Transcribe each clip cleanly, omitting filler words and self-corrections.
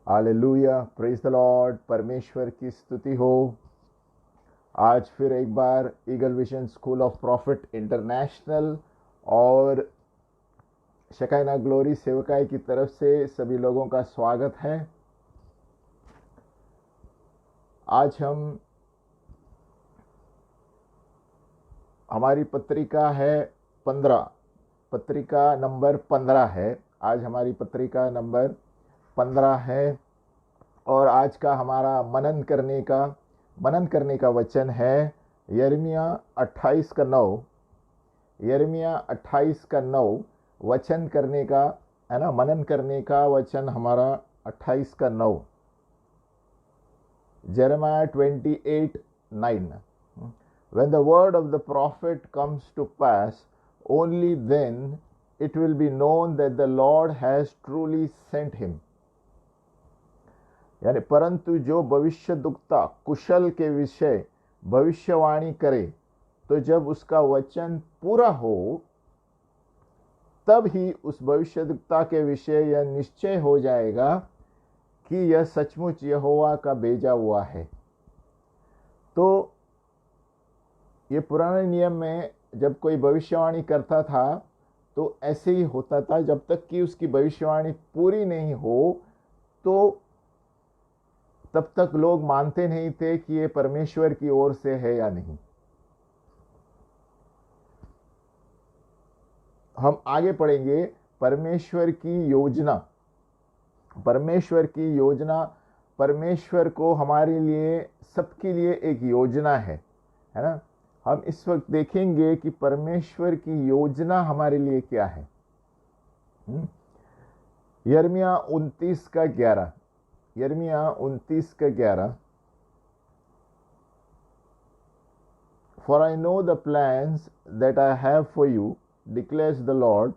Hallelujah, praise the Lord. परमेश्वर की स्तुति हो। आज फिर एक बार Eagle Vision School of Prophet International और शकाइना ग्लोरी सेवकाई की तरफ से सभी लोगों का स्वागत है। आज हमारी पत्रिका है 15, पत्रिका नंबर 15 है। आज हमारी पत्रिका नंबर 15 है और आज का हमारा मनन करने का वचन है यिर्मयाह 28 का 9। यिर्मयाह 28 का 9 वचन करने का है ना, मनन करने का वचन हमारा 28 का 9। Jeremiah 28:9. When the word of the prophet comes to pass, only then it will be known that the Lord has truly sent him. यानी परंतु जो भविष्यद्वक्ता कुशल के विषय भविष्यवाणी करे, तो जब उसका वचन पूरा हो तब ही उस भविष्यद्वक्ता के विषय यह निश्चय हो जाएगा कि यह सचमुच यहोवा का भेजा हुआ है। तो ये पुराने नियम में जब कोई भविष्यवाणी करता था तो ऐसे ही होता था, जब तक कि उसकी भविष्यवाणी पूरी नहीं हो तो तब तक लोग मानते नहीं थे कि ये परमेश्वर की ओर से है या नहीं। हम आगे पढ़ेंगे। परमेश्वर की योजना, परमेश्वर को हमारे लिए, सबके लिए एक योजना है ना। हम इस वक्त देखेंगे कि परमेश्वर की योजना हमारे लिए क्या है। यिर्मयाह 29 का 11। यिर्मयाह 29 का 11। For I know the plans that I have for you, declares the Lord,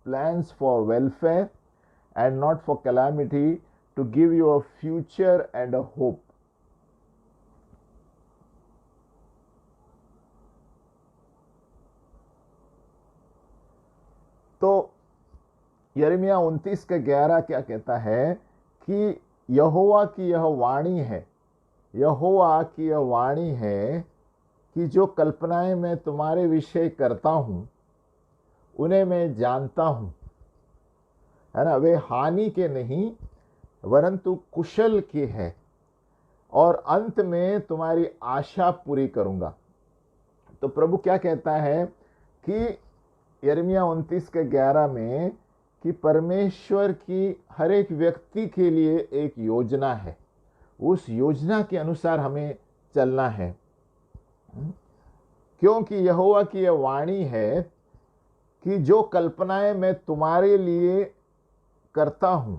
plans for welfare and not for calamity, to give you a future and a hope. तो यिर्मयाह 29 का 11 क्या कहता है कि यहोवा की यह वाणी है, यहोवा की यह वाणी है कि जो कल्पनाएं मैं तुम्हारे विषय करता हूं उन्हें मैं जानता हूं, है ना। वे हानि के नहीं वरंतु कुशल के हैं, और अंत में तुम्हारी आशा पूरी करूंगा। तो प्रभु क्या कहता है कि यिर्मयाह 29 के 11 में कि परमेश्वर की हर एक व्यक्ति के लिए एक योजना है, उस योजना के अनुसार हमें चलना है। क्योंकि यहोवा की यह वाणी है कि जो कल्पनाएं मैं तुम्हारे लिए करता हूं,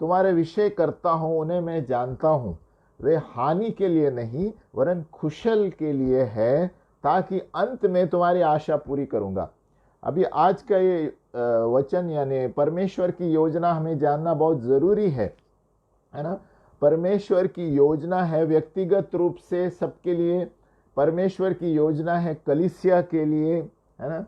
तुम्हारे विषय करता हूं, उन्हें मैं जानता हूं। वे हानि के लिए नहीं वरन कुशल के लिए है, ताकि अंत में तुम्हारी आशा पूरी करूंगा। अभी आज का ये वचन यानी परमेश्वर की योजना हमें जानना बहुत जरूरी है ना। परमेश्वर की योजना है व्यक्तिगत रूप से सबके लिए, परमेश्वर की योजना है कलीसिया के लिए, है ना।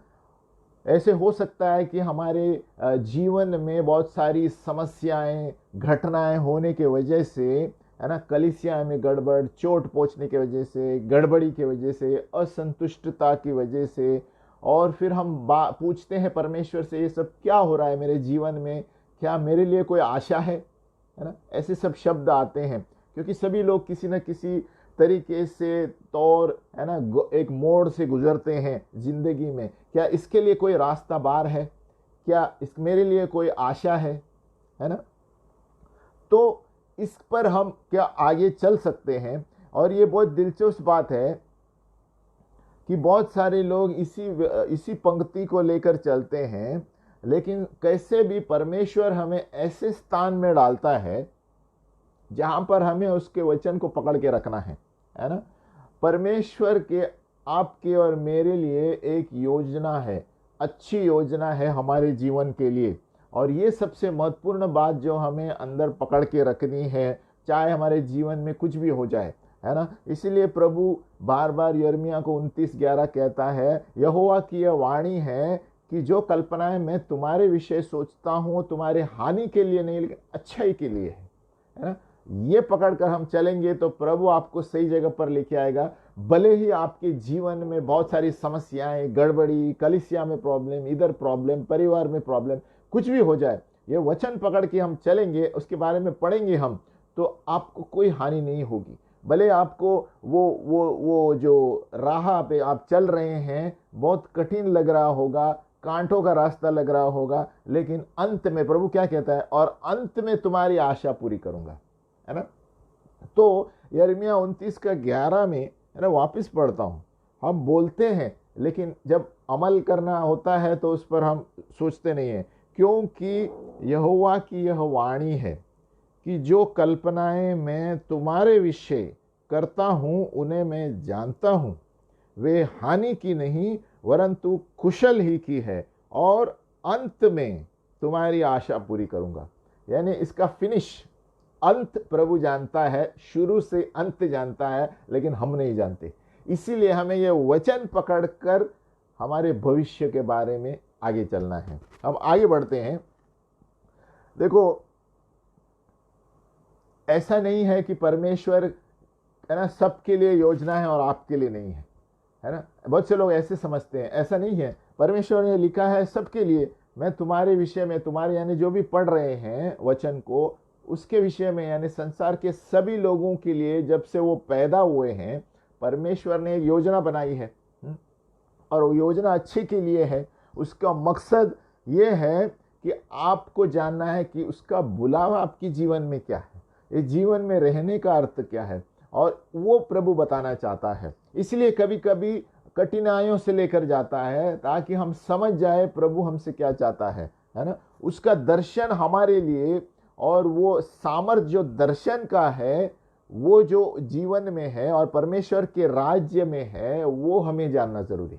ऐसे हो सकता है कि हमारे जीवन में बहुत सारी समस्याएं, घटनाएं होने के वजह से, है ना, कलीसिया में गड़बड़, चोट पहुंचने की वजह से, गड़बड़ी की वजह से, असंतुष्टता की वजह से, और फिर हम पूछते हैं परमेश्वर से, ये सब क्या हो रहा है मेरे जीवन में, क्या मेरे लिए कोई आशा है ना। ऐसे सब शब्द आते हैं क्योंकि सभी लोग किसी न किसी तरीके से तौर, है ना, एक मोड़ से गुजरते हैं जिंदगी में। क्या इसके लिए कोई रास्ता बार है? क्या इस मेरे लिए कोई आशा है ना। तो इस पर हम क्या आगे चल सकते हैं। और ये बहुत दिलचस्प बात है कि बहुत सारे लोग इसी पंक्ति को लेकर चलते हैं, लेकिन कैसे भी परमेश्वर हमें ऐसे स्थान में डालता है जहां पर हमें उसके वचन को पकड़ के रखना है ना। परमेश्वर के आपके और मेरे लिए एक योजना है, अच्छी योजना है हमारे जीवन के लिए। और ये सबसे महत्वपूर्ण बात जो हमें अंदर पकड़ के रखनी है, चाहे हमारे जीवन में कुछ भी हो जाए, है ना। इसीलिए प्रभु बार बार यिर्मयाह को 29:11 कहता है, यहोवा की यह वाणी है कि जो कल्पनाएं मैं तुम्हारे विषय सोचता हूं तुम्हारे हानि के लिए नहीं लेकिन अच्छाई के लिए है। है ना। ये पकड़कर हम चलेंगे तो प्रभु आपको सही जगह पर लेके आएगा। भले ही आपके जीवन में बहुत सारी समस्याएं, गड़बड़ी, कलीसिया में प्रॉब्लम, इधर प्रॉब्लम, परिवार में प्रॉब्लम, कुछ भी हो जाए, ये वचन पकड़ के हम चलेंगे, उसके बारे में पढ़ेंगे हम, तो आपको कोई हानि नहीं होगी। भले आपको वो जो राह पे आप चल रहे हैं बहुत कठिन लग रहा होगा, कांटों का रास्ता लग रहा होगा, लेकिन अंत में प्रभु क्या कहता है, और अंत में तुम्हारी आशा पूरी करूंगा, है ना। तो यिर्मयाह 29:11 में, है ना, वापस पढ़ता हूं। हम बोलते हैं लेकिन जब अमल करना होता है तो उस पर हम सोचते नहीं है, क्योंकि यहोवा की यह वाणी है कि जो कल्पनाएं मैं तुम्हारे विषय करता हूं उन्हें मैं जानता हूं, वे हानि की नहीं वरंतु कुशल ही की है, और अंत में तुम्हारी आशा पूरी करूंगा। यानी इसका फिनिश, अंत प्रभु जानता है, शुरू से अंत जानता है, लेकिन हम नहीं जानते। इसीलिए हमें यह वचन पकड़कर हमारे भविष्य के बारे में आगे चलना है। हम आगे बढ़ते हैं। देखो, ऐसा नहीं है कि परमेश्वर, है ना, सबके लिए योजना है और आपके लिए नहीं है ना। बहुत से लोग ऐसे समझते हैं, ऐसा नहीं है। परमेश्वर ने लिखा है सबके लिए। मैं तुम्हारे विषय में, तुम्हारे यानी जो भी पढ़ रहे हैं वचन को, उसके विषय में, यानी संसार के सभी लोगों के लिए, जब से वो पैदा हुए हैं परमेश्वर ने एक योजना बनाई है, और वो योजना अच्छे के लिए है। उसका मकसद ये है कि आपको जानना है कि उसका बुलावा आपके जीवन में क्या है, इस जीवन में रहने का अर्थ क्या है, और वो प्रभु बताना चाहता है। इसलिए कभी कभी कठिनाइयों से लेकर जाता है ताकि हम समझ जाए प्रभु हमसे क्या चाहता है ना। उसका दर्शन हमारे लिए, और वो सामर्थ्य जो दर्शन का है, वो जो जीवन में है और परमेश्वर के राज्य में है, वो हमें जानना जरूरी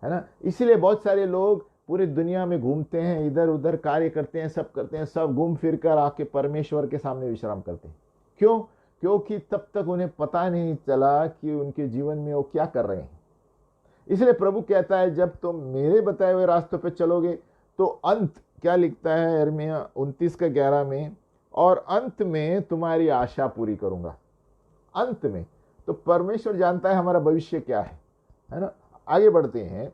है ना। इसलिए बहुत सारे लोग पूरी दुनिया में घूमते हैं, इधर उधर कार्य करते हैं, सब करते हैं, सब घूम फिर कर आके परमेश्वर के सामने विश्राम करते हैं। क्यों? क्योंकि तब तक उन्हें पता नहीं चला कि उनके जीवन में वो क्या कर रहे हैं। इसलिए प्रभु कहता है, जब तुम मेरे बताए हुए रास्तों पे चलोगे तो अंत क्या लिखता है यिर्मयाह 29:11 में, और अंत में तुम्हारी आशा पूरी करूंगा। अंत में तो परमेश्वर जानता है हमारा भविष्य क्या है ना। आगे बढ़ते हैं।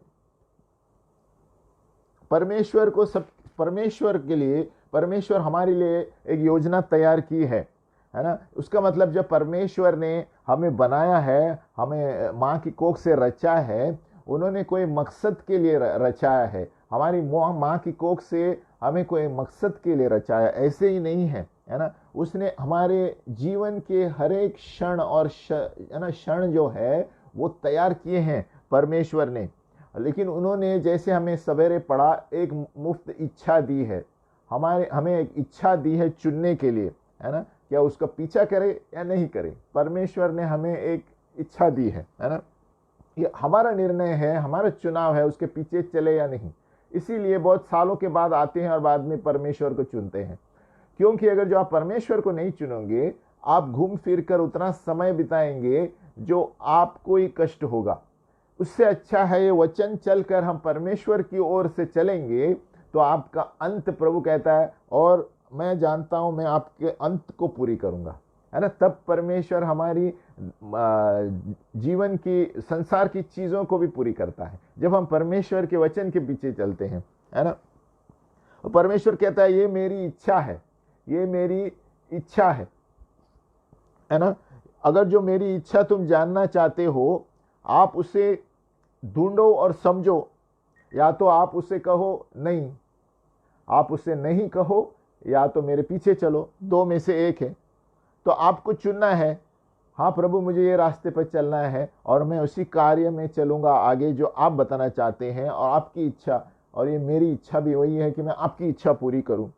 परमेश्वर के लिए, परमेश्वर हमारे लिए एक योजना तैयार की है ना। उसका मतलब जब परमेश्वर ने हमें बनाया है, हमें माँ की कोख से रचा है, उन्होंने कोई मकसद के लिए रचाया है। हमारी माँ की कोख से हमें कोई मकसद के लिए रचाया, ऐसे ही नहीं है ना। उसने हमारे जीवन के हर एक क्षण और है ना, क्षण जो है वो तैयार किए हैं परमेश्वर ने। लेकिन उन्होंने, जैसे हमें सवेरे पढ़ा, एक मुफ्त इच्छा दी है, हमें एक इच्छा दी है चुनने के लिए, है ना, क्या उसका पीछा करे या नहीं करे। परमेश्वर ने हमें एक इच्छा दी है ना। ये हमारा निर्णय है, हमारा चुनाव है, उसके पीछे चले या नहीं। इसीलिए बहुत सालों के बाद आते हैं और बाद में परमेश्वर को चुनते हैं। क्योंकि अगर जो आप परमेश्वर को नहीं चुनोगे, आप घूम फिर कर उतना समय बिताएंगे जो आपको ही कष्ट होगा। उससे अच्छा है ये वचन चलकर हम परमेश्वर की ओर से चलेंगे तो आपका अंत, प्रभु कहता है, और मैं जानता हूं मैं आपके अंत को पूरी करूंगा, है ना। तब परमेश्वर हमारी जीवन की, संसार की चीजों को भी पूरी करता है जब हम परमेश्वर के वचन के पीछे चलते हैं, है ना। परमेश्वर कहता है, ये मेरी इच्छा है, ये मेरी इच्छा है ना। अगर जो मेरी इच्छा तुम जानना चाहते हो, आप उसे ढूंढो और समझो। या तो आप उसे कहो नहीं, आप उसे नहीं कहो, या तो मेरे पीछे चलो, दो में से एक है। तो आपको चुनना है, हाँ प्रभु मुझे ये रास्ते पर चलना है और मैं उसी कार्य में चलूंगा आगे जो आप बताना चाहते हैं, और आपकी इच्छा, और ये मेरी इच्छा भी वही है कि मैं आपकी इच्छा पूरी करूं।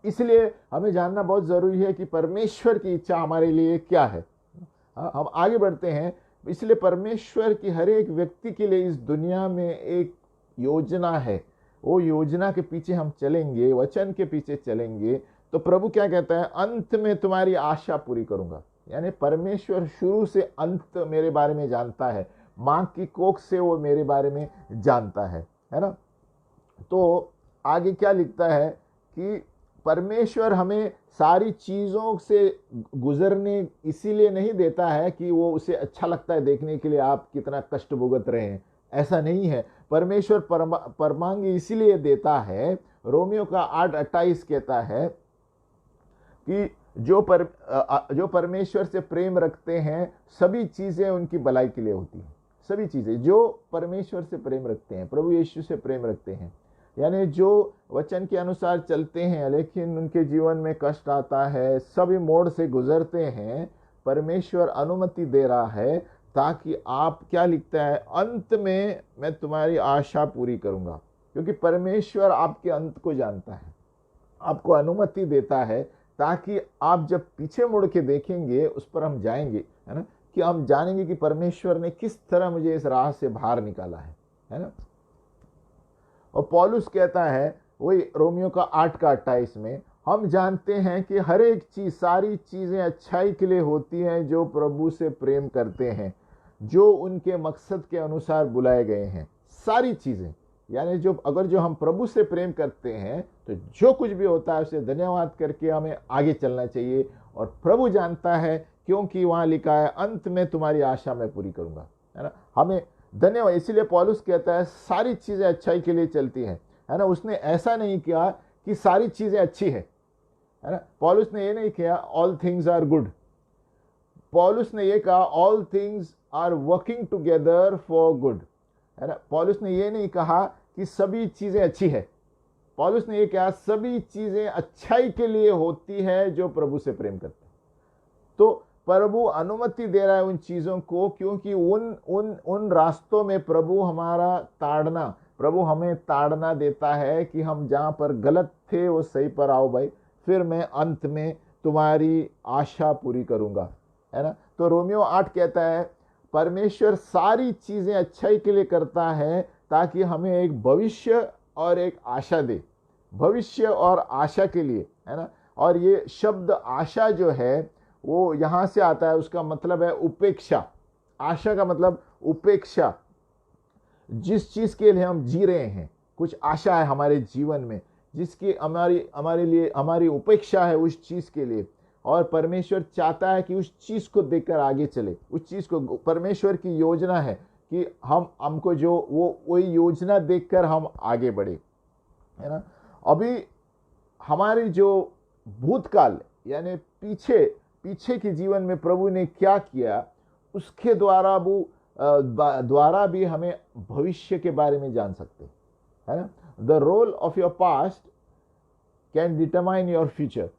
इसलिए हमें जानना बहुत जरूरी है कि परमेश्वर की इच्छा हमारे लिए क्या है। हम आगे बढ़ते हैं। इसलिए परमेश्वर की हर एक व्यक्ति के लिए इस दुनिया में एक योजना है, वो योजना के पीछे हम चलेंगे, वचन के पीछे चलेंगे तो प्रभु क्या कहता है, अंत में तुम्हारी आशा पूरी करूंगा। यानी परमेश्वर शुरू से अंत मेरे बारे में जानता है, मां की कोख से वो मेरे बारे में जानता है ना। तो आगे क्या लिखता है कि परमेश्वर हमें सारी चीज़ों से गुजरने इसीलिए नहीं देता है कि वो उसे अच्छा लगता है देखने के लिए आप कितना कष्ट भुगत रहे हैं, ऐसा नहीं है। परमेश्वर परमांगी इसीलिए देता है। रोमियो का 8:28 कहता है कि जो परमेश्वर से प्रेम रखते हैं सभी चीज़ें उनकी भलाई के लिए होती हैं। सभी चीज़ें जो परमेश्वर से प्रेम रखते हैं, प्रभु यीशु से प्रेम रखते हैं, यानी जो वचन के अनुसार चलते हैं लेकिन उनके जीवन में कष्ट आता है, सभी मोड़ से गुजरते हैं, परमेश्वर अनुमति दे रहा है ताकि आप, क्या लिखता है, अंत में मैं तुम्हारी आशा पूरी करूंगा। क्योंकि परमेश्वर आपके अंत को जानता है, आपको अनुमति देता है ताकि आप जब पीछे मुड़ के देखेंगे उस पर हम जाएंगे, है ना, कि हम जानेंगे कि परमेश्वर ने किस तरह मुझे इस राह से बाहर निकाला है ना। और पौलुस कहता है वही रोमियो का 8:28 में, हम जानते हैं कि हर एक चीज, सारी चीजें अच्छाई के लिए होती हैं जो प्रभु से प्रेम करते हैं, जो उनके मकसद के अनुसार बुलाए गए हैं। सारी चीजें, यानी अगर हम प्रभु से प्रेम करते हैं तो जो कुछ भी होता है उसे धन्यवाद करके हमें आगे चलना चाहिए। और प्रभु जानता है, क्योंकि वहां लिखा है अंत में तुम्हारी आशा मैं पूरी करूंगा, है ना। हमें धन्यवाद, इसीलिए पौलुस कहता है सारी चीजें अच्छाई के लिए चलती हैं, है ना। उसने ऐसा नहीं किया कि सारी चीजें अच्छी है ना। पौलुस ने ये नहीं किया ऑल थिंग्स आर गुड। पौलुस ने ये कहा all things are working together for good, है ना। पौलुस ने ये नहीं कहा कि सभी चीजें अच्छी है। पौलुस ने ये कहा सभी चीजें अच्छाई के लिए होती है जो प्रभु से प्रेम करते हैं। तो प्रभु अनुमति दे रहा है उन चीजों को, क्योंकि उन रास्तों में प्रभु हमें ताड़ना देता है कि हम जहां पर गलत थे वो सही पर आओ भाई, फिर मैं अंत में तुम्हारी आशा पूरी करूंगा, है ना। तो रोमियो 8 कहता है परमेश्वर सारी चीजें अच्छाई के लिए करता है ताकि हमें एक भविष्य और एक आशा दे, भविष्य और आशा के लिए, है ना। और ये शब्द आशा जो है वो यहां से आता है, उसका मतलब है उपेक्षा। आशा का मतलब उपेक्षा, जिस चीज के लिए हम जी रहे हैं, कुछ आशा है हमारे जीवन में जिसकी हमारे लिए हमारी उपेक्षा है उस चीज के लिए, और परमेश्वर चाहता है कि उस चीज को देखकर आगे चले। उस चीज को, परमेश्वर की योजना है कि हमको जो वही योजना देखकर हम आगे बढ़े, है ना। अभी हमारी जो भूतकाल यानी पीछे के जीवन में प्रभु ने क्या किया, उसके द्वारा भी हमें भविष्य के बारे में जान सकते, है ना। The role of your past can determine your future.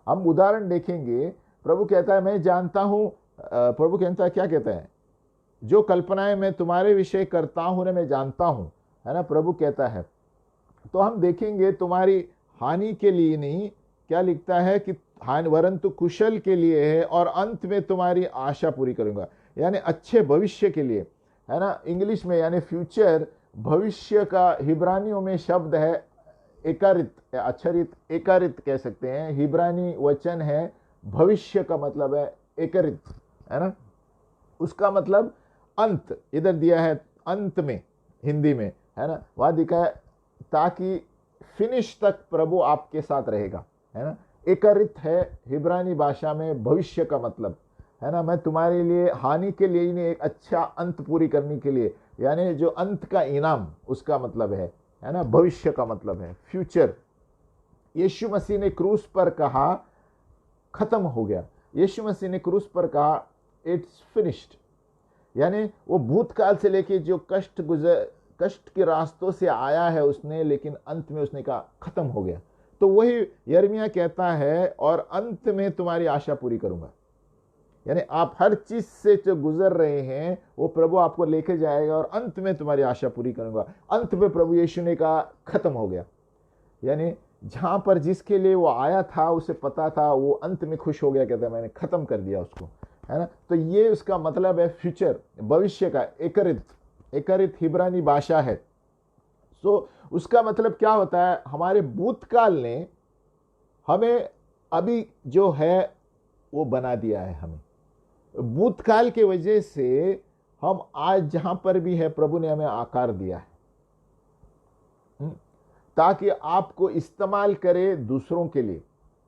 हम उदाहरण देखेंगे, प्रभु कहता है मैं जानता हूं, प्रभु कहता है, क्या कहता है, जो कल्पनाएं मैं तुम्हारे विषय करता हूं ना मैं जानता हूं, है ना, प्रभु कहता है। तो हम देखेंगे तुम्हारी हानि के लिए नहीं, क्या लिखता है कि हानि वरंतु कुशल के लिए है और अंत में तुम्हारी आशा पूरी करूंगा, यानी अच्छे भविष्य के लिए, है ना। इंग्लिश में यानी फ्यूचर, भविष्य का हिब्रानियों में शब्द है एकारित, अक्षरित एकारित कह सकते हैं, हिब्रानी वचन है, भविष्य का मतलब है एकारित, है ना। उसका मतलब अंत, इधर दिया है अंत में हिंदी में, है ना, वहां दिखा है ताकि फिनिश तक प्रभु आपके साथ रहेगा, है ना। एकारित है हिब्रानी भाषा में भविष्य का मतलब, है ना। मैं तुम्हारे लिए हानि के लिए नहीं, एक अच्छा अंत पूरी करने के लिए, यानी जो अंत का इनाम उसका मतलब है ना, भविष्य का मतलब है फ्यूचर। यीशु मसीह ने क्रूस पर कहा खत्म हो गया, यीशु मसीह ने क्रूस पर कहा इट्स फिनिश्ड, यानी वो भूतकाल से लेके जो कष्ट के रास्तों से आया है उसने, लेकिन अंत में उसने कहा खत्म हो गया। तो वही यिर्मयाह कहता है और अंत में तुम्हारी आशा पूरी करूंगा, यानी आप हर चीज से जो गुजर रहे हैं वो प्रभु आपको लेके जाएगा और अंत में तुम्हारी आशा पूरी करूंगा। अंत में प्रभु यीशु ने कहा खत्म हो गया, यानी जहां पर जिसके लिए वो आया था उसे पता था, वो अंत में खुश हो गया, कहता है मैंने खत्म कर दिया उसको, है ना। तो ये उसका मतलब है फ्यूचर, भविष्य का एकारित हिब्रानी भाषा है। सो उसका मतलब क्या होता है, हमारे भूतकाल ने हमें अभी जो है वो बना दिया है। हमें भूतकाल के वजह से हम आज जहां पर भी है प्रभु ने हमें आकार दिया है। ताकि आपको इस्तेमाल करे दूसरों के लिए,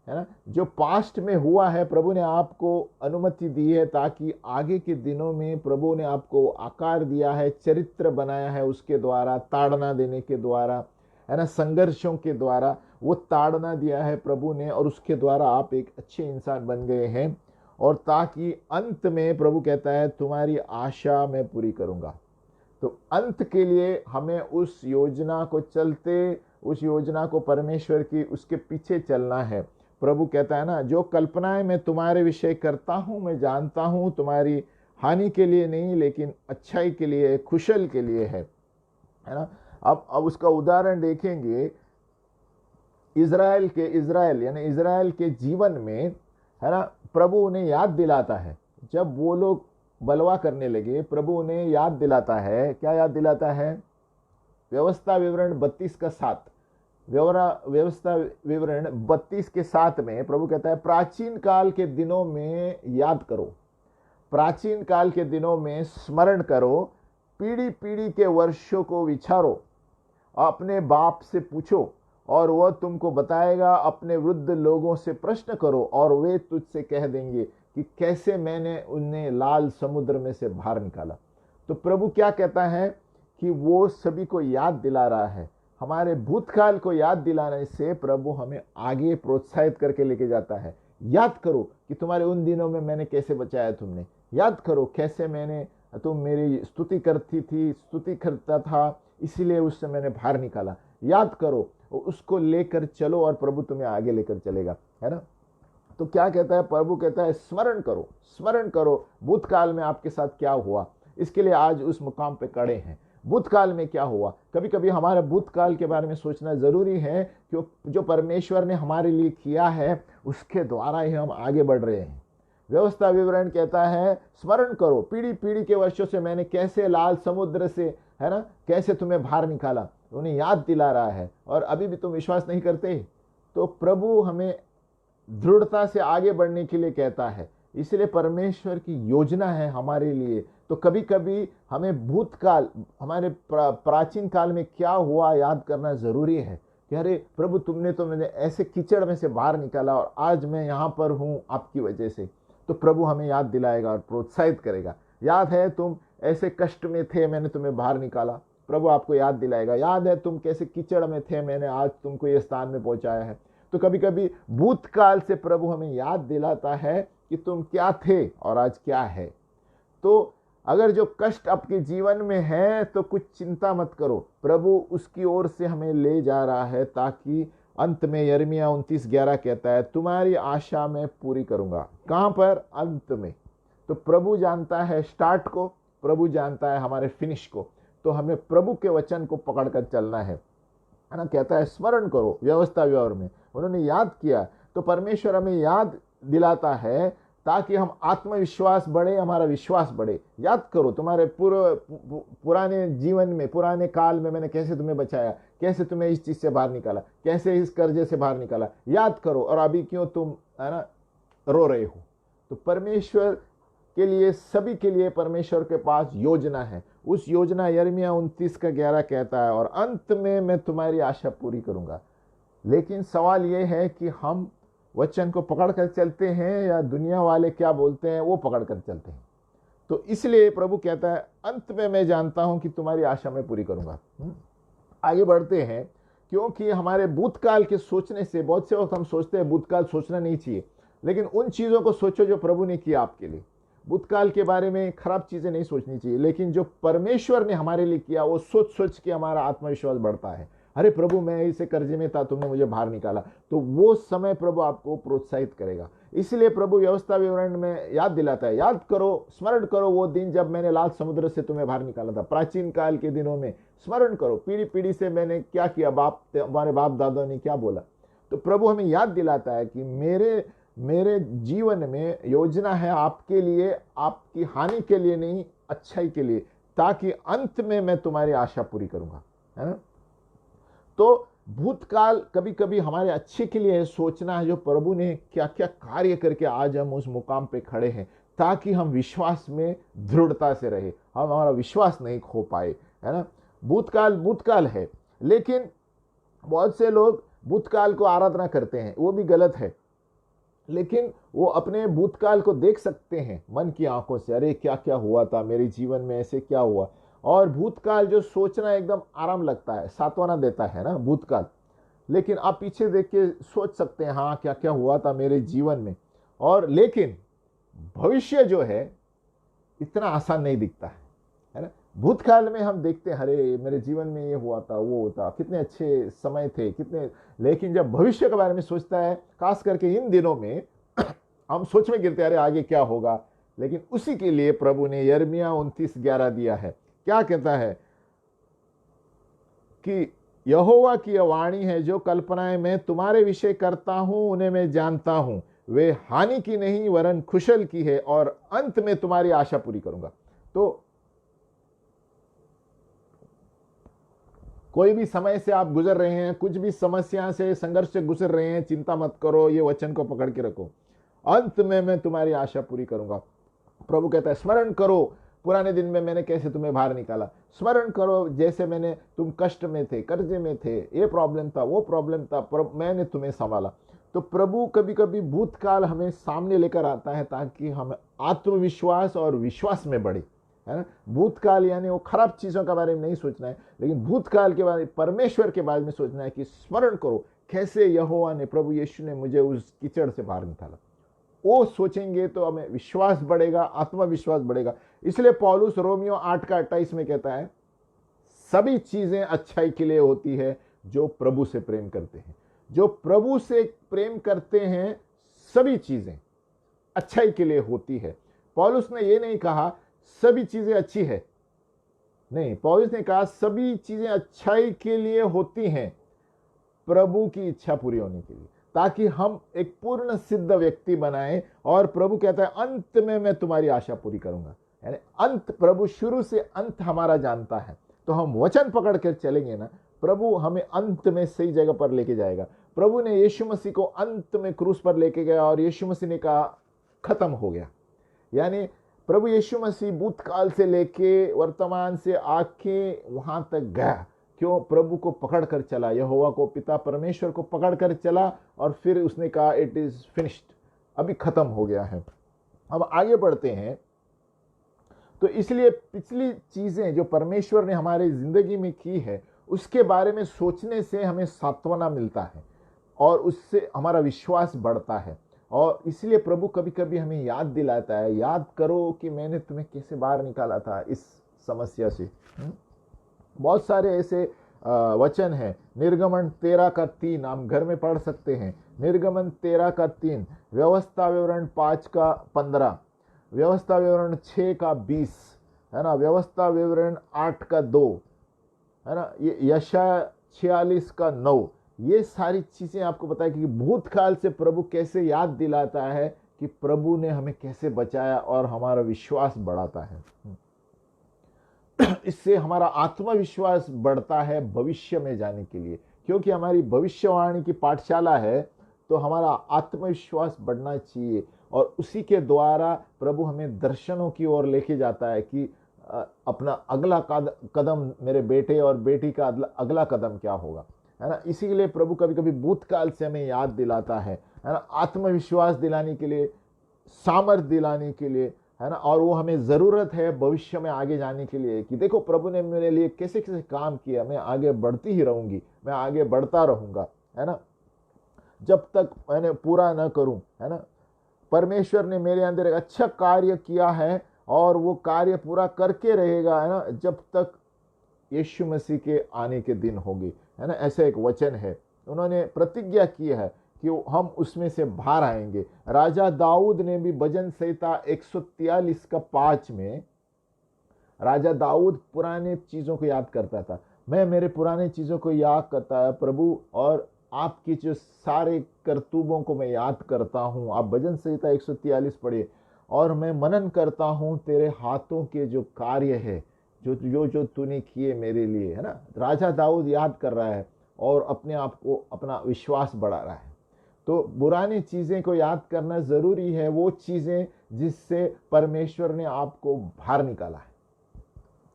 है ना। जो पास्ट में हुआ है प्रभु ने आपको अनुमति दी है ताकि आगे के दिनों में प्रभु ने आपको आकार दिया है, चरित्र बनाया है, उसके द्वारा ताड़ना देने के द्वारा, है ना, संघर्षों के द्वारा वो ताड़ना दिया है प्रभु ने, और उसके द्वारा आप एक अच्छे इंसान बन गए हैं। और ताकि अंत में प्रभु कहता है तुम्हारी आशा मैं पूरी करूंगा। तो अंत के लिए हमें उस योजना को चलते, उस योजना को परमेश्वर की उसके पीछे चलना है। प्रभु कहता है ना, जो कल्पनाएं मैं तुम्हारे विषय करता हूं मैं जानता हूं तुम्हारी हानि के लिए नहीं लेकिन अच्छाई के लिए, कुशल के लिए है ना। अब उसका उदाहरण देखेंगे, इज़राइल यानी इज़राइल के जीवन में, है ना, प्रभु उन्हें याद दिलाता है। जब वो लोग बलवा करने लगे, प्रभु उन्हें याद दिलाता है। क्या याद दिलाता है? व्यवस्था विवरण 32 का 7, व्यवस्था विवरण 32 के 7 में प्रभु कहता है प्राचीन काल के दिनों में याद करो, प्राचीन काल के दिनों में स्मरण करो, पीढ़ी पीढ़ी के वर्षों को विचारो, अपने बाप से पूछो और वह तुमको बताएगा, अपने वृद्ध लोगों से प्रश्न करो और वे तुझसे कह देंगे कि कैसे मैंने उन्हें लाल समुद्र में से बाहर निकाला। तो प्रभु क्या कहता है कि वो सभी को याद दिला रहा है। हमारे भूतकाल को याद दिलाने से प्रभु हमें आगे प्रोत्साहित करके लेके जाता है। याद करो कि तुम्हारे उन दिनों में मैंने कैसे बचाया तुमने, याद करो कैसे तुम मेरी स्तुति करता था इसीलिए उससे मैंने बाहर निकाला, याद करो, उसको लेकर चलो और प्रभु तुम्हें आगे लेकर चलेगा, है ना। तो क्या कहता है प्रभु? कहता है स्मरण करो भूतकाल में आपके साथ क्या हुआ। इसके लिए आज उस मुकाम पे खड़े हैं। भूतकाल में क्या हुआ? कभी कभी हमारे भूतकाल के बारे में सोचना जरूरी है, क्योंकि जो परमेश्वर ने हमारे लिए किया है उसके द्वारा ही हम आगे बढ़ रहे हैं। व्यवस्था विवरण कहता है स्मरण करो, पीढ़ी पीढ़ी के वर्षों से मैंने कैसे लाल समुद्र से, है ना, कैसे तुम्हें बाहर निकाला, उन्हें याद दिला रहा है। और अभी भी तुम विश्वास नहीं करते? तो प्रभु हमें दृढ़ता से आगे बढ़ने के लिए कहता है। इसलिए परमेश्वर की योजना है हमारे लिए। तो कभी कभी हमें भूतकाल, हमारे प्राचीन काल में क्या हुआ याद करना जरूरी है कि अरे प्रभु तुमने तो मुझे ऐसे कीचड़ में से बाहर निकाला और आज मैं यहाँ पर हूँ आपकी वजह से। तो प्रभु हमें याद दिलाएगा और प्रोत्साहित करेगा। याद है तुम ऐसे कष्ट में थे, मैंने तुम्हें बाहर निकाला, प्रभु आपको याद दिलाएगा। याद है तुम कैसे कीचड़ में थे, मैंने आज तुमको ये स्थान में पहुंचाया है। तो कभी कभी भूतकाल से प्रभु हमें याद दिलाता है कि तुम क्या थे और आज क्या है। तो अगर जो कष्ट आपके जीवन में है तो कुछ चिंता मत करो, प्रभु उसकी ओर से हमें ले जा रहा है, ताकि अंत में यिर्मयाह 29:11 कहता है तुम्हारी आशा मैं पूरी करूंगा। कहां पर? अंत में। तो प्रभु जानता है स्टार्ट को, प्रभु जानता है हमारे फिनिश को। तो हमें प्रभु के वचन को पकड़कर चलना है ना। कहता है स्मरण करो, व्यवस्था विवरण में उन्होंने याद किया। तो परमेश्वर हमें याद दिलाता है ताकि हम आत्मविश्वास बढ़े, हमारा विश्वास बढ़े। याद करो तुम्हारे पुराने जीवन में, पुराने काल में मैंने कैसे तुम्हें बचाया, कैसे तुम्हें इस चीज से बाहर निकाला, कैसे इस कर्जे से बाहर निकाला, याद करो। और अभी क्यों तुम, है ना, रो रहे हो। तो परमेश्वर के लिए, सभी के लिए परमेश्वर के पास योजना है। उस योजना यिर्मयाह 29:11 कहता है और अंत में मैं तुम्हारी आशा पूरी करूंगा। लेकिन सवाल यह है कि हम वचन को पकड़ कर चलते हैं या दुनिया वाले क्या बोलते हैं वो पकड़ कर चलते हैं। तो इसलिए प्रभु कहता है अंत में मैं जानता हूं कि तुम्हारी आशा मैं पूरी करूंगा। आगे बढ़ते हैं, क्योंकि हमारे भूतकाल के सोचने से बहुत से वक्त हम सोचते हैं भूतकाल सोचना नहीं चाहिए, लेकिन उन चीजों को सोचो जो प्रभु ने किया आपके लिए। भूतकाल के बारे में खराब चीजें नहीं सोचनी चाहिए, लेकिन जो परमेश्वर ने हमारे लिए किया वो सोच सोच के हमारा आत्मविश्वास बढ़ता है। अरे प्रभु मैं इसे कर्जे में था, तुमने मुझे बाहर निकाला। तो वो समय प्रभु आपको प्रोत्साहित करेगा। इसलिए प्रभु व्यवस्था विवरण में याद दिलाता है, याद करो, स्मरण करो वो दिन जब मैंने लाल समुद्र से तुम्हें बाहर निकाला था। प्राचीन काल के दिनों में स्मरण करो, पीढ़ी पीढ़ी से मैंने क्या किया, हमारे बाप दादा ने क्या बोला। तो प्रभु हमें याद दिलाता है कि मेरे जीवन में योजना है आपके लिए, आपकी हानि के लिए नहीं, अच्छाई के लिए, ताकि अंत में मैं तुम्हारी आशा पूरी करूंगा, है ना। तो भूतकाल कभी कभी हमारे अच्छे के लिए सोचना है, जो प्रभु ने क्या क्या कार्य करके आज हम उस मुकाम पे खड़े हैं, ताकि हम विश्वास में दृढ़ता से रहे, हम हमारा विश्वास नहीं खो पाए, है ना। भूतकाल है, लेकिन बहुत से लोग भूतकाल को आराधना करते हैं, वो भी गलत है, लेकिन वो अपने भूतकाल को देख सकते हैं मन की आंखों से, अरे क्या क्या हुआ था मेरे जीवन में, ऐसे क्या हुआ। और भूतकाल जो सोचना एकदम आराम लगता है, सांत्वना देता है ना भूतकाल, लेकिन आप पीछे देख के सोच सकते हैं हाँ क्या क्या हुआ था मेरे जीवन में। और लेकिन भविष्य जो है इतना आसान नहीं दिखता है ना। भूतकाल में हम देखते हैं अरे मेरे जीवन में ये हुआ था, वो होता, कितने अच्छे समय थे, कितने, लेकिन जब भविष्य के बारे में सोचता है, खास करके इन दिनों में हम सोच में गिरते हैं अरे आगे क्या होगा। लेकिन उसी के लिए प्रभु ने यिर्मयाह 29:11 दिया है। क्या कहता है कि यहोवा की यह वाणी है, जो कल्पनाएं मैं तुम्हारे विषय करता हूं उन्हें मैं जानता हूं, वे हानि की नहीं वरन कुशल की है, और अंत में तुम्हारी आशा पूरी करूंगा। तो कोई भी समय से आप गुजर रहे हैं, कुछ भी समस्या से, संघर्ष से गुजर रहे हैं, चिंता मत करो, ये वचन को पकड़ के रखो, अंत में मैं तुम्हारी आशा पूरी करूंगा। प्रभु कहता है स्मरण करो पुराने दिन में मैंने कैसे तुम्हें बाहर निकाला, स्मरण करो जैसे मैंने, तुम कष्ट में थे, कर्जे में थे, ये प्रॉब्लम था, वो प्रॉब्लम था, मैंने तुम्हें संभाला। तो प्रभु कभी कभी भूतकाल हमें सामने लेकर आता है ताकि हम आत्मविश्वास और विश्वास में बढ़े, है ना। भूतकाल यानी वो खराब चीजों के बारे में नहीं सोचना है, लेकिन भूतकाल के बारे, परमेश्वर के बारे में सोचना है कि स्मरण करो कैसे यहोवा ने, प्रभु यीशु ने मुझे उस कीचड़ से बाहर निकाला। वो सोचेंगे तो हमें विश्वास बढ़ेगा, आत्मविश्वास बढ़ेगा। इसलिए पौलुस रोमियो 8:28 में कहता है सभी चीजें अच्छाई के लिए होती है जो प्रभु से प्रेम करते हैं। जो प्रभु से प्रेम करते हैं सभी चीजें अच्छाई के लिए होती है। पौलुस ने ये नहीं कहा सभी चीजें अच्छी है, नहीं, पौलुस ने कहा सभी चीजें अच्छाई के लिए होती हैं प्रभु की इच्छा पूरी होने के लिए, ताकि हम एक पूर्ण सिद्ध व्यक्ति बनाएं। और प्रभु कहता है अंत में मैं तुम्हारी आशा पूरी करूंगा, यानी अंत, प्रभु शुरू से अंत हमारा जानता है। तो हम वचन पकड़ कर चलेंगे ना, प्रभु हमें अंत में सही जगह पर लेके जाएगा। प्रभु ने यीशु मसीह को अंत में क्रूस पर लेके गया और यीशु मसीह ने कहा खत्म हो गया। यानी प्रभु यीशु मसीह भूतकाल से लेके वर्तमान से आके वहां तक गया। क्यों? प्रभु को पकड़ कर चला, यहोवा को, पिता परमेश्वर को पकड़ कर चला, और फिर उसने कहा इट इज फिनिश्ड, अभी खत्म हो गया है। अब आगे बढ़ते हैं। तो इसलिए पिछली चीजें जो परमेश्वर ने हमारी जिंदगी में की है उसके बारे में सोचने से हमें सांत्वना मिलता है और उससे हमारा विश्वास बढ़ता है। और इसलिए प्रभु कभी कभी हमें याद दिलाता है, याद करो कि मैंने तुम्हें कैसे बाहर निकाला था इस समस्या से। बहुत सारे ऐसे वचन हैं। निर्गमन 13:3 हम घर में पढ़ सकते हैं। निर्गमन 13:3, व्यवस्था विवरण 5:15, व्यवस्था विवरण 6:20, है ना, व्यवस्था विवरण 8:2, है ना, ये यशायाह 46:9। ये सारी चीजें आपको बताया कि भूतकाल से प्रभु कैसे याद दिलाता है कि प्रभु ने हमें कैसे बचाया और हमारा विश्वास बढ़ाता है। इससे हमारा आत्मविश्वास बढ़ता है भविष्य में जाने के लिए, क्योंकि हमारी भविष्यवाणी की पाठशाला है, तो हमारा आत्मविश्वास बढ़ना चाहिए। और उसी के द्वारा प्रभु हमें दर्शनों की ओर लेके जाता है कि अपना अगला कदम, मेरे बेटे और बेटी का अगला कदम क्या होगा, है ना। इसी के लिए प्रभु कभी कभी भूतकाल से हमें याद दिलाता है ना, आत्मविश्वास दिलाने के लिए, सामर्थ दिलाने के लिए, है ना। और वो हमें जरूरत है भविष्य में आगे जाने के लिए कि देखो प्रभु ने मेरे लिए कैसे कैसे काम किया, मैं आगे बढ़ती ही रहूंगी, मैं आगे बढ़ता रहूंगा, है ना, जब तक मैंने पूरा न करूं, है ना। परमेश्वर ने मेरे अंदर एक अच्छा कार्य किया है और वो कार्य पूरा करके रहेगा, है ना, जब तक यीशु मसीह के आने के दिन होंगे, है ना। ऐसा एक वचन है, उन्होंने प्रतिज्ञा की है कि हम उसमें से बाहर आएंगे। राजा दाऊद ने भी भजन संहिता 143:5 में, राजा दाऊद पुराने चीजों को याद करता था। मैं मेरे पुराने चीजों को याद करता है प्रभु, और आपकी जो सारे करतूबों को मैं याद करता हूँ। आप भजन संहिता 143 पढ़िए, और मैं मनन करता हूँ तेरे हाथों के जो कार्य है, जो तूने किए मेरे लिए, है ना। राजा दाऊद याद कर रहा है और अपने आप को, अपना विश्वास बढ़ा रहा है। तो पुरानी चीजें को याद करना जरूरी है, वो चीजें जिससे परमेश्वर ने आपको बाहर निकाला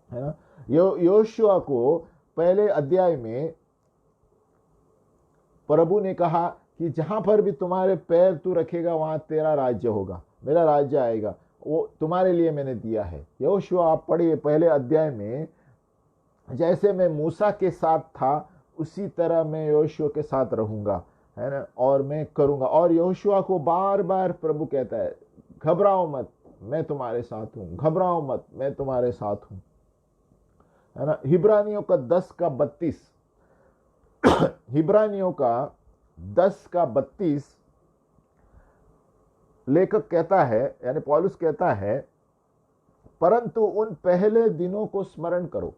है ना। योशुआ को पहले अध्याय में प्रभु ने कहा कि जहां पर भी तुम्हारे पैर तू रखेगा वहां तेरा राज्य होगा, मेरा राज्य आएगा, वो तुम्हारे लिए मैंने दिया है। यहोशुआ आप पढ़िए पहले अध्याय में, जैसे मैं मूसा के साथ था उसी तरह मैं यहोशुआ के साथ रहूंगा, है ना, और मैं करूंगा। और यहोशुआ को बार बार प्रभु कहता है, घबराओ मत, मैं तुम्हारे साथ हूं, घबराओ मत, मैं तुम्हारे साथ हूं, है ना। हिब्रानियों का 10:32, हिब्रानियों का 10:32 लेखक कहता है, यानी पौलुस कहता है, परंतु उन पहले दिनों को स्मरण करो।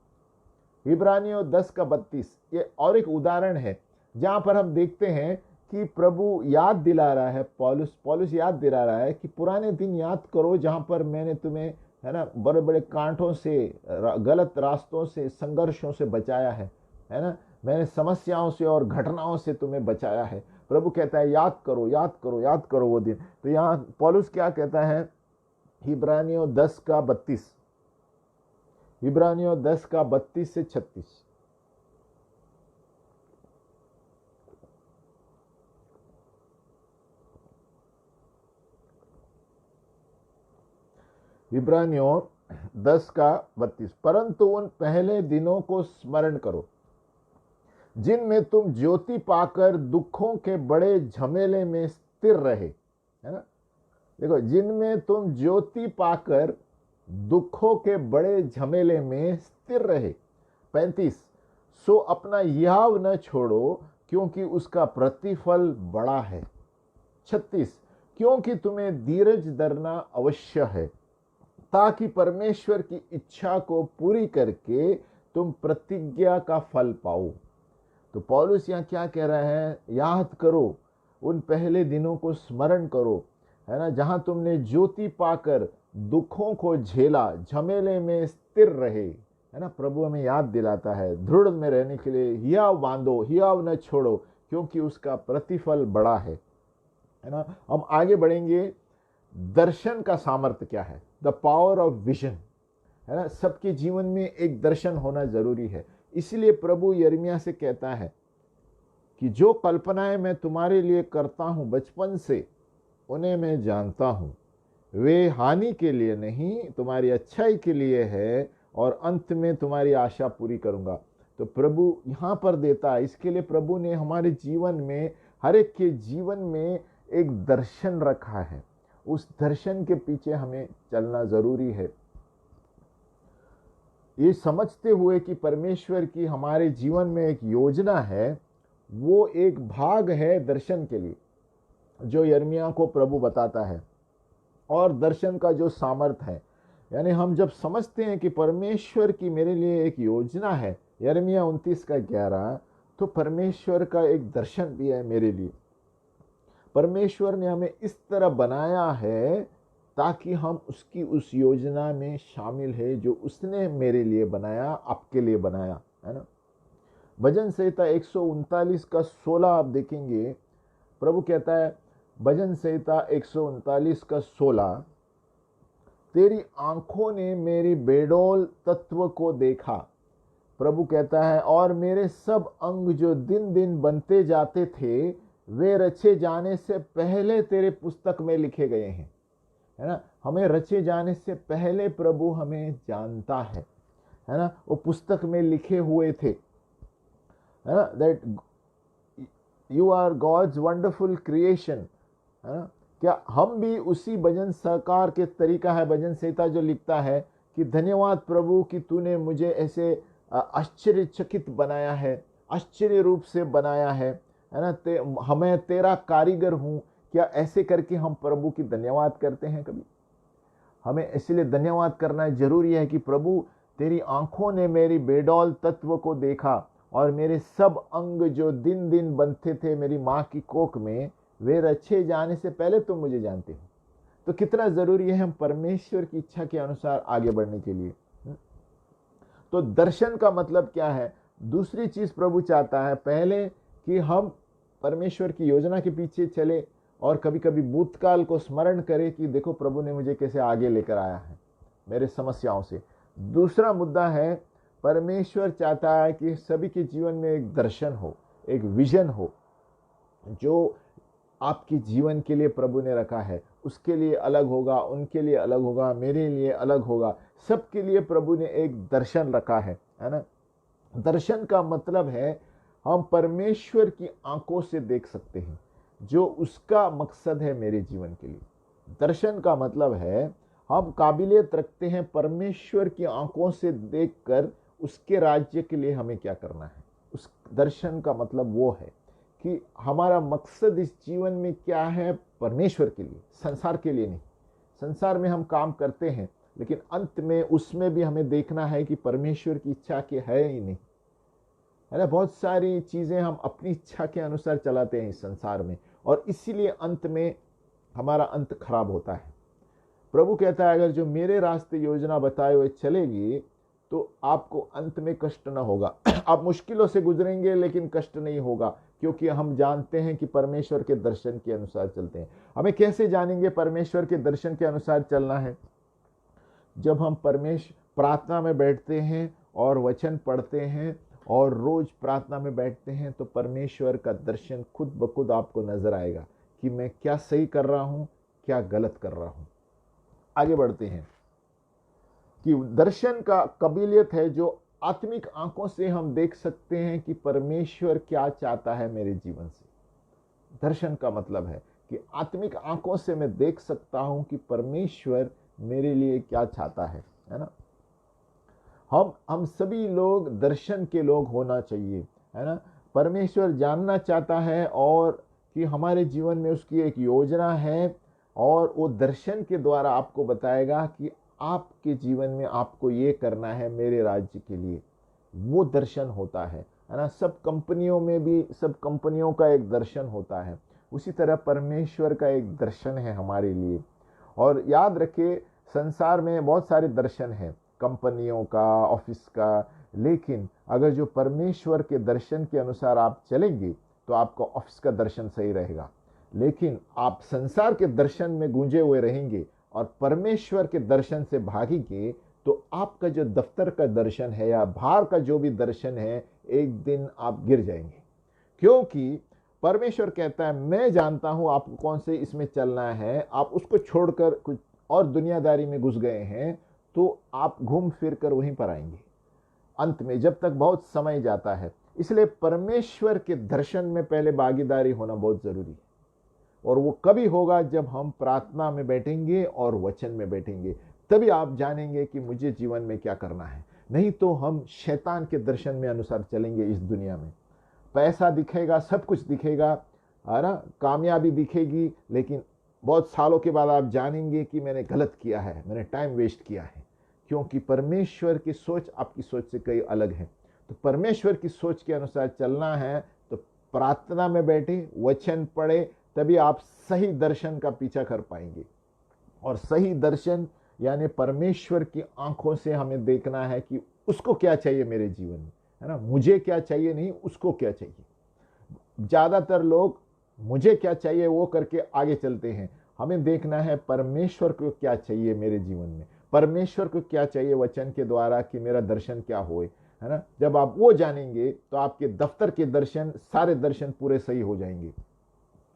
हिब्रानियों 10:32 ये और एक उदाहरण है जहां पर हम देखते हैं कि प्रभु याद दिला रहा है, पौलुस याद दिला रहा है कि पुराने दिन याद करो जहां पर मैंने तुम्हें, है ना, बड़े बड़े कांटों से, गलत रास्तों से, संघर्षों से बचाया है ना, मैंने समस्याओं से और घटनाओं से तुम्हें बचाया है। प्रभु कहता है याद करो, याद करो, याद करो वो दिन। तो यहाँ पौलुस क्या कहता है, हिब्रानियों 10:32, हिब्रानियों 10:32 से 36, हिब्रानियों 10:32, परंतु उन पहले दिनों को स्मरण करो जिनमें तुम ज्योति पाकर दुखों के बड़े झमेले में स्थिर रहे, है ना। देखो, जिनमें तुम ज्योति पाकर दुखों के बड़े झमेले में स्थिर रहे। 35, सो अपना याव न छोड़ो क्योंकि उसका प्रतिफल बड़ा है। 36, क्योंकि तुम्हें धीरज धरना अवश्य है ताकि परमेश्वर की इच्छा को पूरी करके तुम प्रतिज्ञा का फल पाओ। तो पौलुस यहाँ क्या कह रहा है, याद करो, उन पहले दिनों को स्मरण करो, है ना, जहां तुमने ज्योति पाकर दुखों को झेला, झमेले में स्थिर रहे, है ना। प्रभु हमें याद दिलाता है दृढ़ में रहने के लिए, हियाव बांधो, हियाव न छोड़ो क्योंकि उसका प्रतिफल बड़ा है ना। हम आगे बढ़ेंगे, दर्शन का सामर्थ्य क्या है, द पावर ऑफ विजन, है ना। सबके जीवन में एक दर्शन होना जरूरी है। इसलिए प्रभु यिर्मयाह से कहता है कि जो कल्पनाएं मैं तुम्हारे लिए करता हूं बचपन से, उन्हें मैं जानता हूं, वे हानि के लिए नहीं तुम्हारी अच्छाई के लिए है, और अंत में तुम्हारी आशा पूरी करूंगा। तो प्रभु यहां पर देता है, इसके लिए प्रभु ने हमारे जीवन में, हर एक के जीवन में एक दर्शन रखा है। उस दर्शन के पीछे हमें चलना जरूरी है, ये समझते हुए कि परमेश्वर की हमारे जीवन में एक योजना है। वो एक भाग है दर्शन के लिए जो यिर्मयाह को प्रभु बताता है। और दर्शन का जो सामर्थ्य है, यानी हम जब समझते हैं कि परमेश्वर की मेरे लिए एक योजना है, यिर्मयाह 29:11, तो परमेश्वर का एक दर्शन भी है मेरे लिए। परमेश्वर ने हमें इस तरह बनाया है ताकि हम उसकी उस योजना में शामिल है जो उसने मेरे लिए बनाया, आपके लिए बनाया, है ना। भजन संहिता 139:16 आप देखेंगे, प्रभु कहता है, भजन संहिता 139:16, तेरी आंखों ने मेरी बेडौल तत्व को देखा। प्रभु कहता है, और मेरे सब अंग जो दिन दिन बनते जाते थे, वे रचे जाने से पहले तेरे पुस्तक में लिखे गए हैं, है ना। हमें रचे जाने से पहले प्रभु हमें जानता है ना, वो पुस्तक में लिखे हुए थे, है ना, that you are God's wonderful creation, है ना। क्या हम भी उसी भजन सहकार के तरीका है, भजन संहिता जो लिखता है कि धन्यवाद प्रभु कि तूने मुझे ऐसे आश्चर्यचकित बनाया है, आश्चर्य रूप से बनाया है ना, हमें तेरा कारीगर हूं। क्या ऐसे करके हम प्रभु की धन्यवाद करते हैं कभी? हमें इसलिए धन्यवाद करना जरूरी है कि प्रभु तेरी आंखों ने मेरी बेडौल तत्व को देखा, और मेरे सब अंग जो दिन दिन बनते थे मेरी माँ की कोख में, वे रचे जाने से पहले तुम मुझे जानते हो। तो कितना जरूरी है हम परमेश्वर की इच्छा के अनुसार आगे बढ़ने के लिए। तो दर्शन का मतलब क्या है? दूसरी चीज प्रभु चाहता है, पहले कि हम परमेश्वर की योजना के पीछे चले और कभी कभी भूतकाल को स्मरण करें कि देखो प्रभु ने मुझे कैसे आगे लेकर आया है मेरे समस्याओं से। दूसरा मुद्दा है, परमेश्वर चाहता है कि सभी के जीवन में एक दर्शन हो, एक विजन हो, जो आपके जीवन के लिए प्रभु ने रखा है, उसके लिए अलग होगा, उनके लिए अलग होगा, मेरे लिए अलग होगा। सबके लिए प्रभु ने एक दर्शन रखा है ना। दर्शन का मतलब है हम परमेश्वर की आंखों से देख सकते हैं जो उसका मकसद है मेरे जीवन के लिए। दर्शन का मतलब है हम काबिलियत रखते हैं परमेश्वर की आंखों से देखकर उसके राज्य के लिए हमें क्या करना है। उस दर्शन का मतलब वो है कि हमारा मकसद इस जीवन में क्या है, परमेश्वर के लिए, संसार के लिए नहीं। संसार में हम काम करते हैं, लेकिन अंत में उसमें भी हमें देखना है कि परमेश्वर की इच्छा के है ही नहीं, है ना। बहुत सारी चीजें हम अपनी इच्छा के अनुसार चलाते हैं इस संसार में, और इसीलिए अंत में हमारा अंत खराब होता है। प्रभु कहता है अगर जो मेरे रास्ते योजना बताए हुए चलेगी तो आपको अंत में कष्ट न होगा। आप मुश्किलों से गुजरेंगे लेकिन कष्ट नहीं होगा, क्योंकि हम जानते हैं कि परमेश्वर के दर्शन के अनुसार चलते हैं। हमें कैसे जानेंगे परमेश्वर के दर्शन के अनुसार चलना है? जब हम प्रार्थना में बैठते हैं और वचन पढ़ते हैं और रोज प्रार्थना में बैठते हैं, तो परमेश्वर का दर्शन खुद ब खुद आपको नजर आएगा कि मैं क्या सही कर रहा हूं, क्या गलत कर रहा हूं। आगे बढ़ते हैं कि दर्शन का काबिलियत है जो आत्मिक आंखों से हम देख सकते हैं कि परमेश्वर क्या चाहता है मेरे जीवन से। दर्शन का मतलब है कि आत्मिक आंखों से मैं देख सकता हूं कि परमेश्वर मेरे लिए क्या चाहता है ना। हम सभी लोग दर्शन के लोग होना चाहिए, है ना। परमेश्वर जानना चाहता है और कि हमारे जीवन में उसकी एक योजना है, और वो दर्शन के द्वारा आपको बताएगा कि आपके जीवन में आपको ये करना है मेरे राज्य के लिए। वो दर्शन होता है ना। सब कंपनियों में भी सब कंपनियों का एक दर्शन होता है, उसी तरह परमेश्वर का एक दर्शन है हमारे लिए। और याद रखिए संसार में बहुत सारे दर्शन हैं, कंपनियों का, ऑफिस का, लेकिन अगर जो परमेश्वर के दर्शन के अनुसार आप चलेंगे तो आपका ऑफिस का दर्शन सही रहेगा। लेकिन आप संसार के दर्शन में गूंजे हुए रहेंगे और परमेश्वर के दर्शन से भागेंगे तो आपका जो दफ्तर का दर्शन है या बाहर का जो भी दर्शन है, एक दिन आप गिर जाएंगे। क्योंकि परमेश्वर कहता है मैं जानता हूं आपको कौन से इसमें चलना है, आप उसको छोड़कर कुछ और दुनियादारी में घुस गए हैं तो आप घूम फिर कर वहीं पर आएंगे अंत में, जब तक बहुत समय जाता है। इसलिए परमेश्वर के दर्शन में पहले भागीदारी होना बहुत जरूरी है, और वो कभी होगा जब हम प्रार्थना में बैठेंगे और वचन में बैठेंगे, तभी आप जानेंगे कि मुझे जीवन में क्या करना है। नहीं तो हम शैतान के दर्शन में अनुसार चलेंगे। इस दुनिया में पैसा दिखेगा, सब कुछ दिखेगा, है ना, कामयाबी दिखेगी, लेकिन बहुत सालों के बाद आप जानेंगे कि मैंने गलत किया है, मैंने टाइम वेस्ट किया है, क्योंकि परमेश्वर की सोच आपकी सोच से कई अलग है। तो परमेश्वर की सोच के अनुसार चलना है तो प्रार्थना में बैठे, वचन पढ़े, तभी आप सही दर्शन का पीछा कर पाएंगे। और सही दर्शन यानी परमेश्वर की आंखों से हमें देखना है कि उसको क्या चाहिए मेरे जीवन में, है ना। मुझे क्या चाहिए नहीं, उसको क्या चाहिए। ज्यादातर लोग मुझे क्या चाहिए वो करके आगे चलते हैं। हमें देखना है परमेश्वर को क्या चाहिए मेरे जीवन में, परमेश्वर को क्या चाहिए वचन के द्वारा कि मेरा दर्शन क्या होए, है ना। जब आप वो जानेंगे तो आपके दफ्तर के दर्शन, सारे दर्शन पूरे सही हो जाएंगे,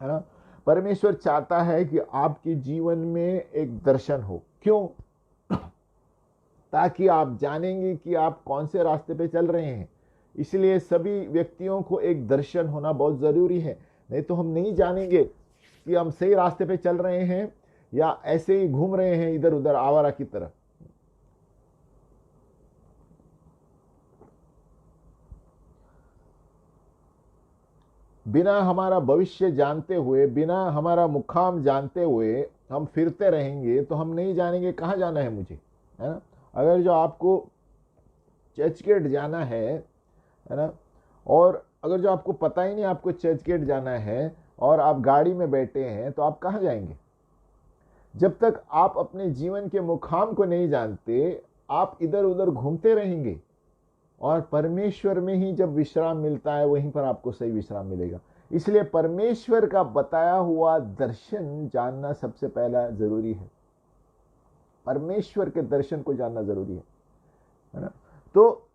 है ना। परमेश्वर चाहता है कि आपके जीवन में एक दर्शन हो। क्यों? ताकि आप जानेंगे कि आप कौन से रास्ते पे चल रहे हैं। इसलिए सभी व्यक्तियों को एक दर्शन होना बहुत जरूरी है, नहीं तो हम नहीं जानेंगे कि हम सही रास्ते पे चल रहे हैं या ऐसे ही घूम रहे हैं इधर उधर आवारा की तरह। बिना हमारा भविष्य जानते हुए, बिना हमारा मुकाम जानते हुए हम फिरते रहेंगे तो हम नहीं जानेंगे कहाँ जाना है मुझे, है ना। अगर जो आपको चर्च गेट जाना है ना, और अगर जो आपको पता ही नहीं आपको चर्च गेट जाना है और आप गाड़ी में बैठे हैं तो आप कहाँ जाएंगे? जब तक आप अपने जीवन के मुकाम को नहीं जानते आप इधर उधर घूमते रहेंगे, और परमेश्वर में ही जब विश्राम मिलता है वहीं पर आपको सही विश्राम मिलेगा। इसलिए परमेश्वर का बताया हुआ दर्शन जानना सबसे पहला जरूरी है। परमेश्वर के दर्शन को जानना जरूरी है ना। तो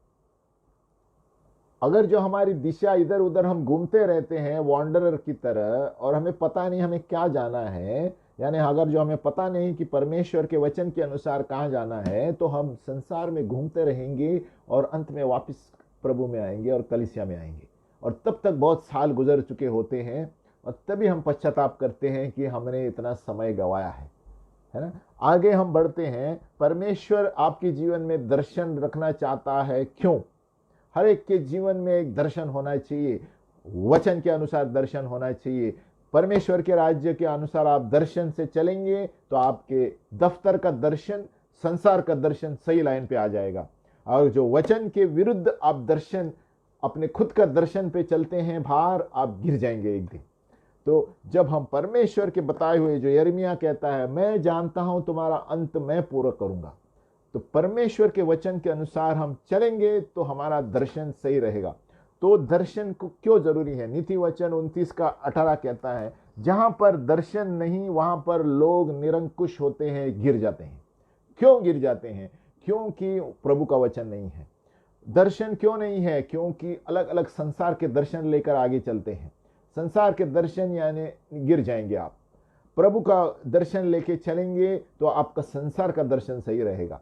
अगर जो हमारी दिशा इधर उधर हम घूमते रहते हैं वॉन्डरर की तरह, और हमें पता नहीं हमें क्या जाना है, यानी अगर जो हमें पता नहीं कि परमेश्वर के वचन के अनुसार कहाँ जाना है, तो हम संसार में घूमते रहेंगे और अंत में वापस प्रभु में आएंगे और कलीसिया में आएंगे, और तब तक बहुत साल गुजर चुके होते हैं, और तभी हम पश्चाताप करते हैं कि हमने इतना समय गंवाया है ना। आगे हम बढ़ते हैं। परमेश्वर आपके जीवन में दर्शन रखना चाहता है। क्यों? हर एक के जीवन में एक दर्शन होना चाहिए, वचन के अनुसार दर्शन होना चाहिए। परमेश्वर के राज्य के अनुसार आप दर्शन से चलेंगे तो आपके दफ्तर का दर्शन, संसार का दर्शन सही लाइन पे आ जाएगा। और जो वचन के विरुद्ध आप दर्शन, अपने खुद का दर्शन पे चलते हैं बाहर, आप गिर जाएंगे एक दिन। तो जब हम परमेश्वर के बताए हुए, जो यिर्मयाह कहता है, मैं जानता हूं तुम्हारा अंत मैं पूरा करूंगा, तो परमेश्वर के वचन के अनुसार हम चलेंगे तो हमारा दर्शन सही रहेगा। तो दर्शन को क्यों जरूरी है? नीति वचन 29:18 कहता है, जहां पर दर्शन नहीं वहां पर लोग निरंकुश होते हैं, गिर जाते हैं। क्यों गिर जाते हैं? क्योंकि प्रभु का वचन नहीं है। दर्शन क्यों नहीं है? क्योंकि अलग अलग संसार के दर्शन लेकर आगे चलते हैं। संसार के दर्शन यानी गिर जाएंगे आप। प्रभु का दर्शन लेके चलेंगे तो आपका संसार का दर्शन सही रहेगा।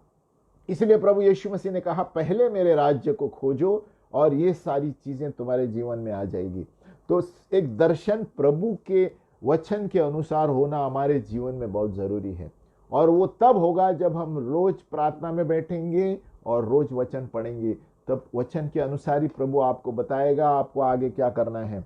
इसलिए प्रभु यीशु मसीह ने कहा, पहले मेरे राज्य को खोजो और ये सारी चीजें तुम्हारे जीवन में आ जाएगी। तो एक दर्शन प्रभु के वचन के अनुसार होना हमारे जीवन में बहुत जरूरी है, और वो तब होगा जब हम रोज प्रार्थना में बैठेंगे और रोज वचन पढ़ेंगे। तब वचन के अनुसार ही प्रभु आपको बताएगा आपको आगे क्या करना है,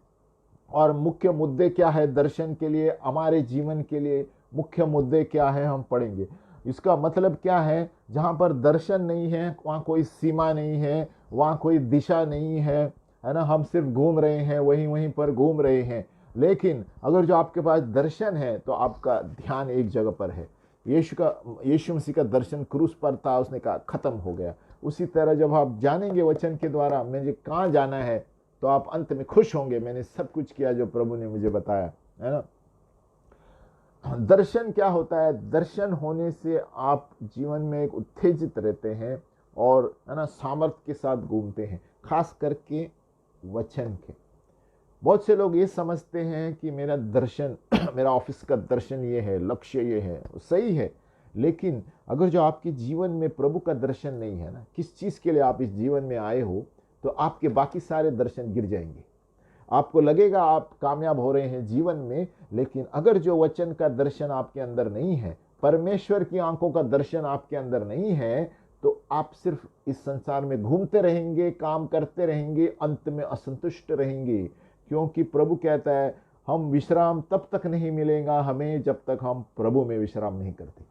और मुख्य मुद्दे क्या है दर्शन के लिए, हमारे जीवन के लिए मुख्य मुद्दे क्या है, हम पढ़ेंगे। इसका मतलब क्या है? जहां पर दर्शन नहीं है वहां कोई सीमा नहीं है, वहां कोई दिशा नहीं है ना। हम सिर्फ घूम रहे हैं, वहीं पर घूम रहे हैं। लेकिन अगर जो आपके पास दर्शन है तो आपका ध्यान एक जगह पर है। यीशु मसीह का दर्शन क्रूस पर था, उसने कहा खत्म हो गया। उसी तरह जब आप जानेंगे वचन के द्वारा मुझे कहाँ जाना है, तो आप अंत में खुश होंगे, मैंने सब कुछ किया जो प्रभु ने मुझे बताया, है ना। दर्शन क्या होता है? दर्शन होने से आप जीवन में एक उत्तेजित रहते हैं और, है ना, सामर्थ्य के साथ घूमते हैं, खास करके वचन के। बहुत से लोग ये समझते हैं कि मेरा दर्शन मेरा ऑफिस का दर्शन ये है, लक्ष्य ये है, सही है। लेकिन अगर जो आपके जीवन में प्रभु का दर्शन नहीं है ना, किस चीज के लिए आप इस जीवन में आए हो, तो आपके बाकी सारे दर्शन गिर जाएंगे। आपको लगेगा आप कामयाब हो रहे हैं जीवन में, लेकिन अगर जो वचन का दर्शन आपके अंदर नहीं है, परमेश्वर की आंखों का दर्शन आपके अंदर नहीं है, तो आप सिर्फ इस संसार में घूमते रहेंगे, काम करते रहेंगे, अंत में असंतुष्ट रहेंगे। क्योंकि प्रभु कहता है हम विश्राम तब तक नहीं मिलेगा हमें जब तक हम प्रभु में विश्राम नहीं करते।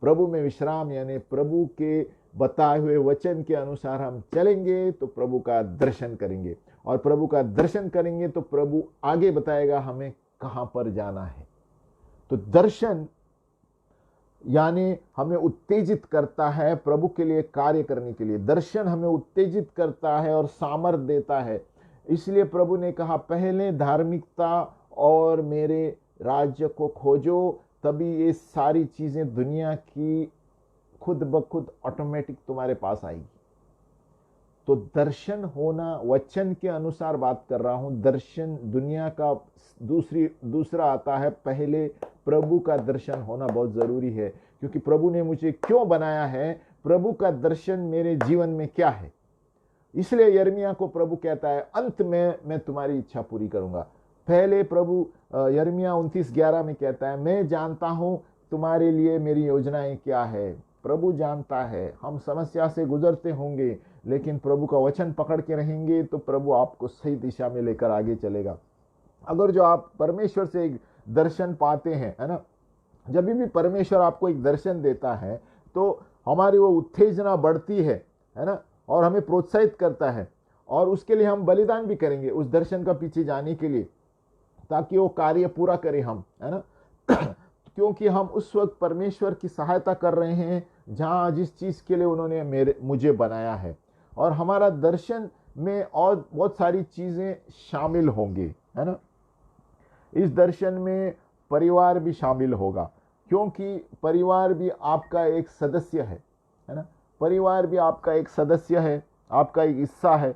प्रभु में विश्राम यानी प्रभु के बताए हुए वचन के अनुसार हम चलेंगे तो प्रभु का दर्शन करेंगे, और प्रभु का दर्शन करेंगे तो प्रभु आगे बताएगा हमें कहां पर जाना है। तो दर्शन यानी हमें उत्तेजित करता है प्रभु के लिए कार्य करने के लिए। दर्शन हमें उत्तेजित करता है और सामर्थ्य देता है। इसलिए प्रभु ने कहा, पहले धार्मिकता और मेरे राज्य को खोजो, तभी ये सारी चीजें दुनिया की खुद ब खुद ऑटोमेटिक तुम्हारे पास आएगी। तो दर्शन होना, वचन के अनुसार बात कर रहा हूं। दर्शन दुनिया का दूसरा आता है, पहले प्रभु का दर्शन होना बहुत जरूरी है। क्योंकि प्रभु ने मुझे क्यों बनाया है, प्रभु का दर्शन मेरे जीवन में क्या है। इसलिए यिर्मयाह को प्रभु कहता है, अंत में मैं तुम्हारी इच्छा पूरी करूंगा। पहले प्रभु यिर्मयाह 29:11 में कहता है, मैं जानता हूं तुम्हारे लिए मेरी योजनाएं क्या है। प्रभु जानता है। हम समस्या से गुजरते होंगे, लेकिन प्रभु का वचन पकड़ के रहेंगे तो प्रभु आपको सही दिशा में लेकर आगे चलेगा। अगर जो आप परमेश्वर से एक दर्शन पाते हैं, है ना, जब भी परमेश्वर आपको एक दर्शन देता है तो हमारी वो उत्तेजना बढ़ती है ना, और हमें प्रोत्साहित करता है, और उसके लिए हम बलिदान भी करेंगे उस दर्शन का पीछे जाने के लिए, ताकि वो कार्य पूरा करें हम, है ना। क्योंकि हम उस वक्त परमेश्वर की सहायता कर रहे हैं जहां जिस चीज के लिए उन्होंने मुझे बनाया है। और हमारा दर्शन में और बहुत सारी चीजें शामिल होंगी, है ना। इस दर्शन में परिवार भी शामिल होगा, क्योंकि परिवार भी आपका एक सदस्य है ना। परिवार भी आपका एक सदस्य है, आपका एक हिस्सा है।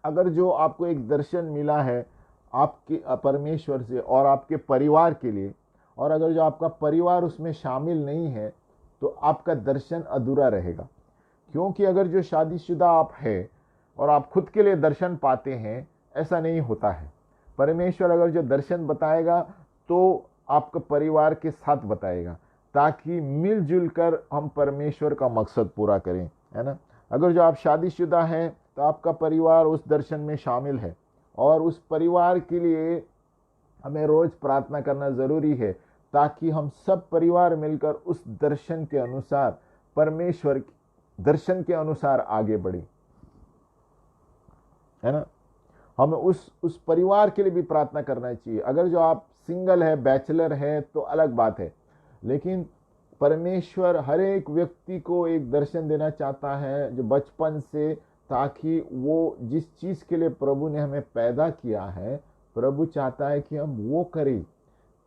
अगर जो आपको एक दर्शन मिला है आपके परमेश्वर से और आपके परिवार के लिए, और अगर जो आपका परिवार उसमें शामिल नहीं है, तो आपका दर्शन अधूरा रहेगा। क्योंकि अगर जो शादीशुदा आप है और आप खुद के लिए दर्शन पाते हैं, ऐसा नहीं होता है। परमेश्वर अगर जो दर्शन बताएगा तो आपका परिवार के साथ बताएगा, ताकि मिलजुल कर हम परमेश्वर का मकसद पूरा करें, है ना। अगर जो आप शादीशुदा हैं तो आपका परिवार उस दर्शन में शामिल है, और उस परिवार के लिए हमें रोज प्रार्थना करना जरूरी है, ताकि हम सब परिवार मिलकर उस दर्शन के अनुसार, परमेश्वर दर्शन के अनुसार आगे बढ़े, है ना। हमें उस परिवार के लिए भी प्रार्थना करना चाहिए। अगर जो आप सिंगल है, बैचलर है, तो अलग बात है, लेकिन परमेश्वर हर एक व्यक्ति को एक दर्शन देना चाहता है जो बचपन से, ताकि वो जिस चीज के लिए प्रभु ने हमें पैदा किया है, प्रभु चाहता है कि हम वो करें।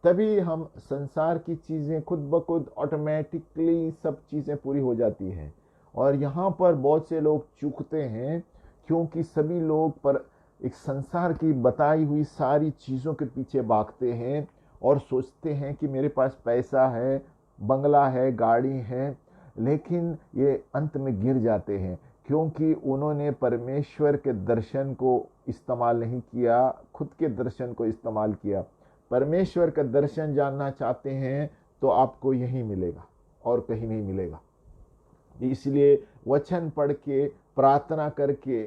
तभी हम संसार की चीजें खुद ब खुद ऑटोमेटिकली सब चीजें पूरी हो जाती है। और यहाँ पर बहुत से लोग चूकते हैं, क्योंकि सभी लोग पर एक संसार की बताई हुई सारी चीजों के पीछे भागते हैं और सोचते हैं कि मेरे पास पैसा है, बंगला है, गाड़ी है, लेकिन ये अंत में गिर जाते हैं, क्योंकि उन्होंने परमेश्वर के दर्शन को इस्तेमाल नहीं किया, खुद के दर्शन को इस्तेमाल किया। परमेश्वर का दर्शन जानना चाहते हैं तो आपको यही मिलेगा और कहीं नहीं मिलेगा। इसलिए वचन पढ़ के, प्रार्थना करके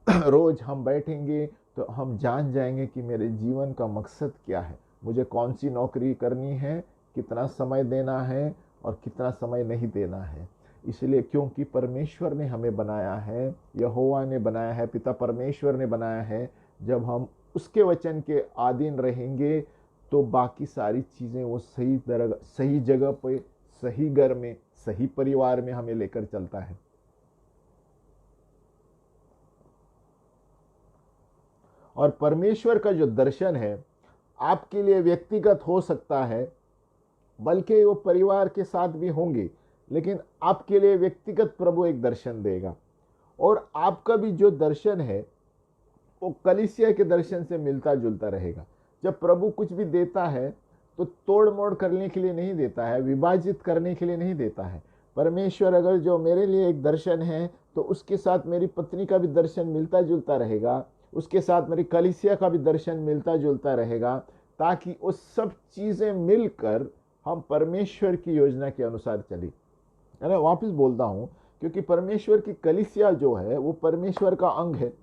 रोज हम बैठेंगे तो हम जान जाएंगे कि मेरे जीवन का मकसद क्या है, मुझे कौन सी नौकरी करनी है, कितना समय देना है और कितना समय नहीं देना है। इसलिए क्योंकि परमेश्वर ने हमें बनाया है, यहोवा ने बनाया है, पिता परमेश्वर ने बनाया है। जब हम उसके वचन के अधीन रहेंगे तो बाकी सारी चीज़ें वो सही जगह पे, सही घर में, सही परिवार में हमें लेकर चलता है। और परमेश्वर का जो दर्शन है आपके लिए व्यक्तिगत हो सकता है, बल्कि वो परिवार के साथ भी होंगे, लेकिन आपके लिए व्यक्तिगत प्रभु एक दर्शन देगा। और आपका भी जो दर्शन है वो कलीसिया के दर्शन से मिलता जुलता रहेगा। जब प्रभु कुछ भी देता है तो तोड़ मोड़ करने के लिए नहीं देता है, विभाजित करने के लिए नहीं देता है। परमेश्वर अगर जो मेरे लिए एक दर्शन है तो उसके साथ मेरी पत्नी का भी दर्शन मिलता जुलता रहेगा, उसके साथ मेरी कलीसिया का भी दर्शन मिलता जुलता रहेगा, ताकि वो सब चीजें मिलकर हम परमेश्वर की योजना के अनुसार चले। मैं वापस बोलता हूँ, क्योंकि परमेश्वर की कलीसिया जो है वो परमेश्वर का अंग है,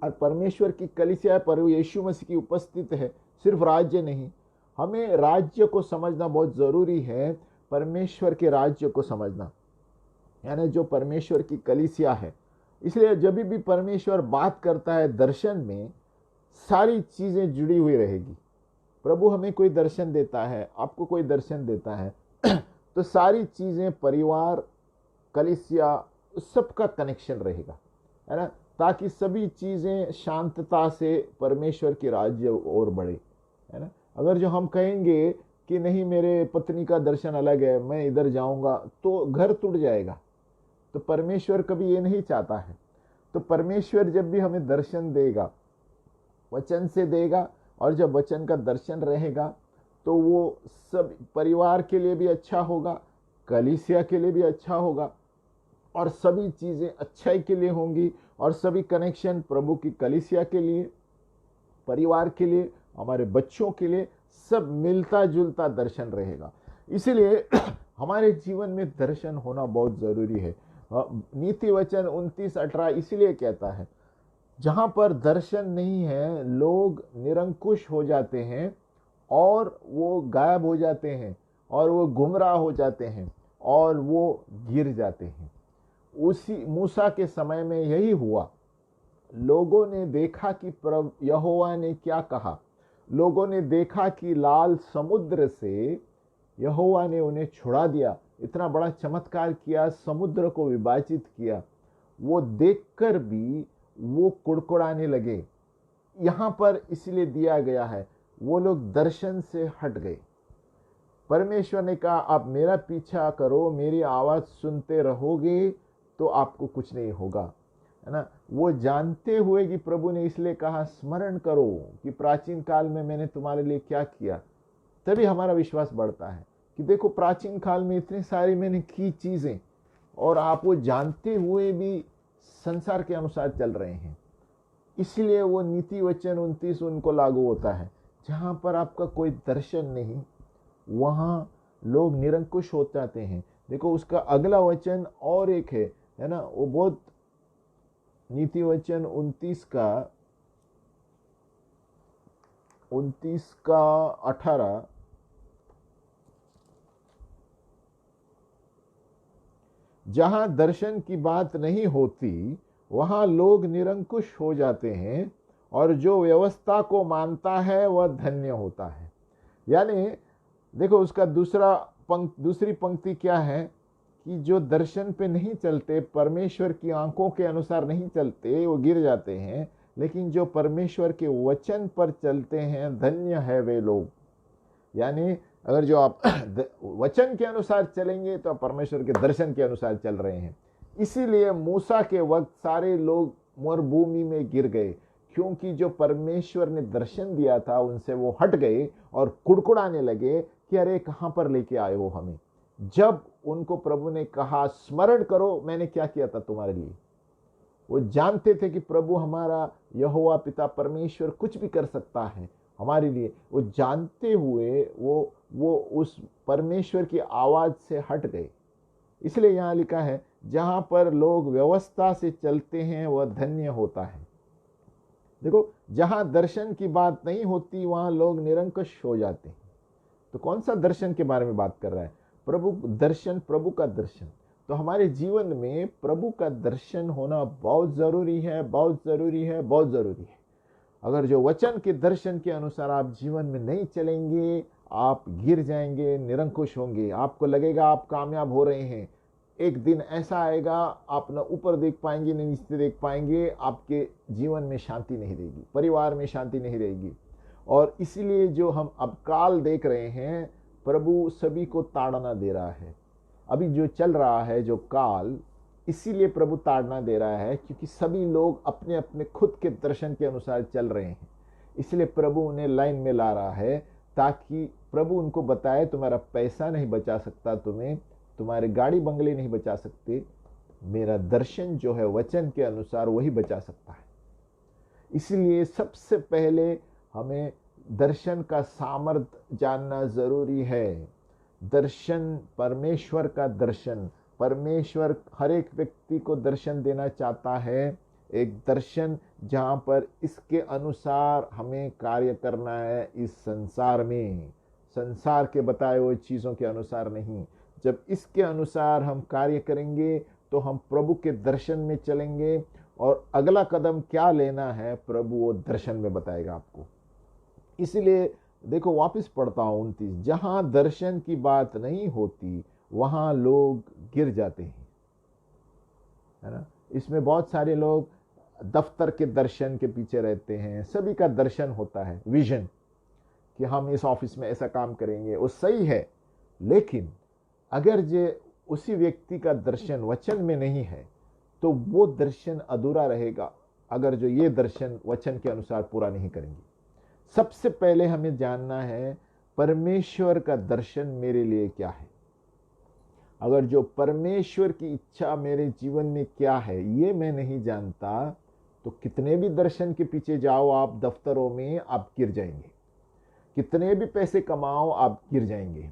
और परमेश्वर की कलीसिया पर यीशु मसीह की उपस्थित है, सिर्फ राज्य नहीं। हमें राज्य को समझना बहुत जरूरी है, परमेश्वर के राज्य को समझना, यानी जो परमेश्वर की कलीसिया है। इसलिए जब भी परमेश्वर बात करता है दर्शन में, सारी चीजें जुड़ी हुई रहेगी। प्रभु हमें कोई दर्शन देता है, आपको कोई दर्शन देता है तो सारी चीजें, परिवार, कलीसिया, सबका कनेक्शन रहेगा, है ना, ताकि सभी चीजें शांतता से परमेश्वर के राज्य और बढ़े, है ना। अगर जो हम कहेंगे कि नहीं मेरे पत्नी का दर्शन अलग है, मैं इधर जाऊंगा, तो घर टूट जाएगा। तो परमेश्वर कभी ये नहीं चाहता है। तो परमेश्वर जब भी हमें दर्शन देगा, वचन से देगा, और जब वचन का दर्शन रहेगा तो वो सब परिवार के लिए भी अच्छा होगा, कलीसिया के लिए भी अच्छा होगा, और सभी चीजें अच्छाई के लिए होंगी, और सभी कनेक्शन प्रभु की कलीसिया के लिए, परिवार के लिए, हमारे बच्चों के लिए, सब मिलता जुलता दर्शन रहेगा। इसीलिए हमारे जीवन में दर्शन होना बहुत जरूरी है। नीति वचन 29:18 इसलिए कहता है, जहां पर दर्शन नहीं है लोग निरंकुश हो जाते हैं और वो गायब हो जाते हैं और वो गुमराह हो जाते हैं और वो गिर जाते हैं। उसी मूसा के समय में यही हुआ। लोगों ने देखा कि प्रभु यहोवा ने क्या कहा, लोगों ने देखा कि लाल समुद्र से यहोवा ने उन्हें छुड़ा दिया, इतना बड़ा चमत्कार किया, समुद्र को विभाजित किया। वो देखकर भी वो कुड़कुड़ाने लगे। यहाँ पर इसलिए दिया गया है, वो लोग दर्शन से हट गए। परमेश्वर ने कहा आप मेरा पीछा करो, मेरी आवाज सुनते रहोगे तो आपको कुछ नहीं होगा। है ना। वो जानते हुए कि प्रभु ने इसलिए कहा स्मरण करो कि प्राचीन काल में मैंने तुम्हारे लिए क्या किया, तभी हमारा विश्वास बढ़ता है कि देखो प्राचीन काल में इतनी सारी मैंने की चीजें, और आप वो जानते हुए भी संसार के अनुसार चल रहे हैं। इसलिए वो नीति वचन 29 उनको लागू होता है। जहां पर आपका कोई दर्शन नहीं, वहां लोग निरंकुश हो जाते हैं। देखो उसका अगला वचन और एक है ना, वो बहुत, नीति वचन 29 का 18, जहां दर्शन की बात नहीं होती वहां लोग निरंकुश हो जाते हैं, और जो व्यवस्था को मानता है वह धन्य होता है। यानी देखो उसका दूसरी पंक्ति क्या है कि जो दर्शन पे नहीं चलते, परमेश्वर की आंखों के अनुसार नहीं चलते, वो गिर जाते हैं, लेकिन जो परमेश्वर के वचन पर चलते हैं धन्य है वे लोग। यानी अगर जो आप वचन के अनुसार चलेंगे तो आप परमेश्वर के दर्शन के अनुसार चल रहे हैं। इसीलिए मूसा के वक्त सारे लोग मरुभूमि में गिर गए, क्योंकि जो परमेश्वर ने दर्शन दिया था उनसे वो हट गए और कुड़कुड़ाने लगे कि अरे कहां पर लेके आए हो हमें। जब उनको प्रभु ने कहा स्मरण करो मैंने क्या किया था तुम्हारे लिए, वो जानते थे कि प्रभु हमारा यहोवा पिता परमेश्वर कुछ भी कर सकता है हमारे लिए। वो जानते हुए वो उस परमेश्वर की आवाज से हट गए। इसलिए यहां लिखा है जहां पर लोग व्यवस्था से चलते हैं वह धन्य होता है। देखो जहां दर्शन की बात नहीं होती वहां लोग निरंकुश हो जाते हैं। तो कौन सा दर्शन के बारे में बात कर रहा है? प्रभु दर्शन, प्रभु का दर्शन। तो हमारे जीवन में प्रभु का दर्शन होना बहुत जरूरी है, बहुत जरूरी है, बहुत जरूरी है। अगर जो वचन के दर्शन के अनुसार आप जीवन में नहीं चलेंगे, आप गिर जाएंगे, निरंकुश होंगे। आपको लगेगा आप कामयाब हो रहे हैं, एक दिन ऐसा आएगा आप न ऊपर देख पाएंगे न नीचे देख पाएंगे, आपके जीवन में शांति नहीं रहेगी, परिवार में शांति नहीं रहेगी। और इसीलिए जो हम अब काल देख रहे हैं, प्रभु सभी को ताड़ना दे रहा है। अभी जो चल रहा है जो काल, इसीलिए प्रभु ताड़ना दे रहा है क्योंकि सभी लोग अपने अपने खुद के दर्शन के अनुसार चल रहे हैं। इसलिए प्रभु उन्हें लाइन में ला रहा है ताकि प्रभु उनको बताए तुम्हारा पैसा नहीं बचा सकता, तुम्हारे गाड़ी बंगले नहीं बचा सकते, मेरा दर्शन जो है वचन के अनुसार वही बचा सकता है। इसलिए सबसे पहले हमें दर्शन का सामर्थ्य जानना जरूरी है। दर्शन, परमेश्वर का दर्शन, परमेश्वर हर एक व्यक्ति को दर्शन देना चाहता है। एक दर्शन जहां पर इसके अनुसार हमें कार्य करना है इस संसार में, संसार के बताए हुए चीजों के अनुसार नहीं। जब इसके अनुसार हम कार्य करेंगे तो हम प्रभु के दर्शन में चलेंगे, और अगला कदम क्या लेना है प्रभु वो दर्शन में बताएगा आपको। इसलिए देखो वापस पढ़ता हूं 29, जहां दर्शन की बात नहीं होती वहां लोग गिर जाते हैं, है ना। इसमें बहुत सारे लोग दफ्तर के दर्शन के पीछे रहते हैं। सभी का दर्शन होता है, विजन, कि हम इस ऑफिस में ऐसा काम करेंगे, वो सही है। लेकिन अगर जे उसी व्यक्ति का दर्शन वचन में नहीं है तो वो दर्शन अधूरा रहेगा, अगर जो ये दर्शन वचन के अनुसार पूरा नहीं करेंगे। सबसे पहले हमें जानना है परमेश्वर का दर्शन मेरे लिए क्या है। अगर जो परमेश्वर की इच्छा मेरे जीवन में क्या है ये मैं नहीं जानता, तो कितने भी दर्शन के पीछे जाओ आप दफ्तरों में, आप गिर जाएंगे। कितने भी पैसे कमाओ आप गिर जाएंगे,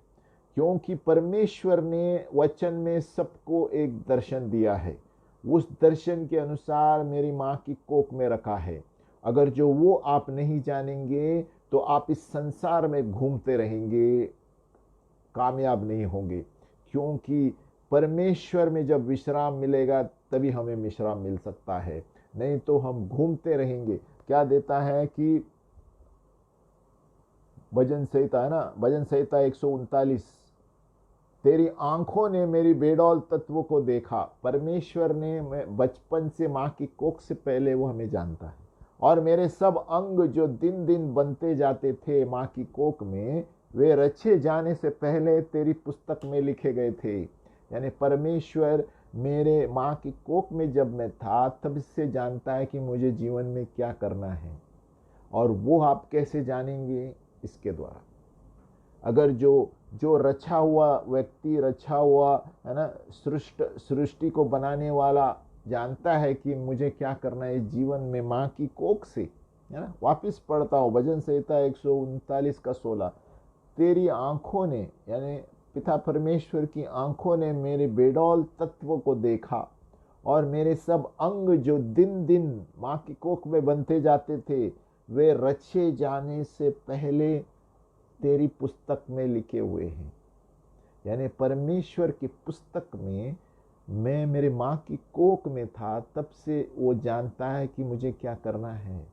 क्योंकि परमेश्वर ने वचन में सबको एक दर्शन दिया है। उस दर्शन के अनुसार मेरी माँ की कोख में रखा है। अगर जो वो आप नहीं जानेंगे तो आप इस संसार में घूमते रहेंगे, कामयाब नहीं होंगे। क्योंकि परमेश्वर में जब विश्राम मिलेगा तभी हमें विश्राम मिल सकता है, नहीं तो हम घूमते रहेंगे। क्या देता है कि भजन संहिता है ना, भजन संहिता 139, तेरी आंखों ने मेरी बेडौल तत्व को देखा। परमेश्वर ने बचपन से माँ की कोख से पहले वो हमें जानता है, और मेरे सब अंग जो दिन दिन बनते जाते थे माँ की कोख में, वे रचे जाने से पहले तेरी पुस्तक में लिखे गए थे। यानी परमेश्वर मेरे माँ की कोख में जब मैं था तब से जानता है कि मुझे जीवन में क्या करना है। और वो आप कैसे जानेंगे? इसके द्वारा। अगर जो जो रचा हुआ व्यक्ति, रचा हुआ है ना, सृष्टि को बनाने वाला जानता है कि मुझे क्या करना है जीवन में माँ की कोख से, है ना। वापिस पढ़ता हूँ भजन संहिता 139 का 16, तेरी आंखों ने, यानी पिता परमेश्वर की आंखों ने मेरे बेडौल तत्व को देखा, और मेरे सब अंग जो दिन दिन माँ की कोख में बनते जाते थे, वे रचे जाने से पहले तेरी पुस्तक में लिखे हुए हैं। यानी परमेश्वर की पुस्तक में मैं मेरे माँ की कोख में था, तब से वो जानता है कि मुझे क्या करना है।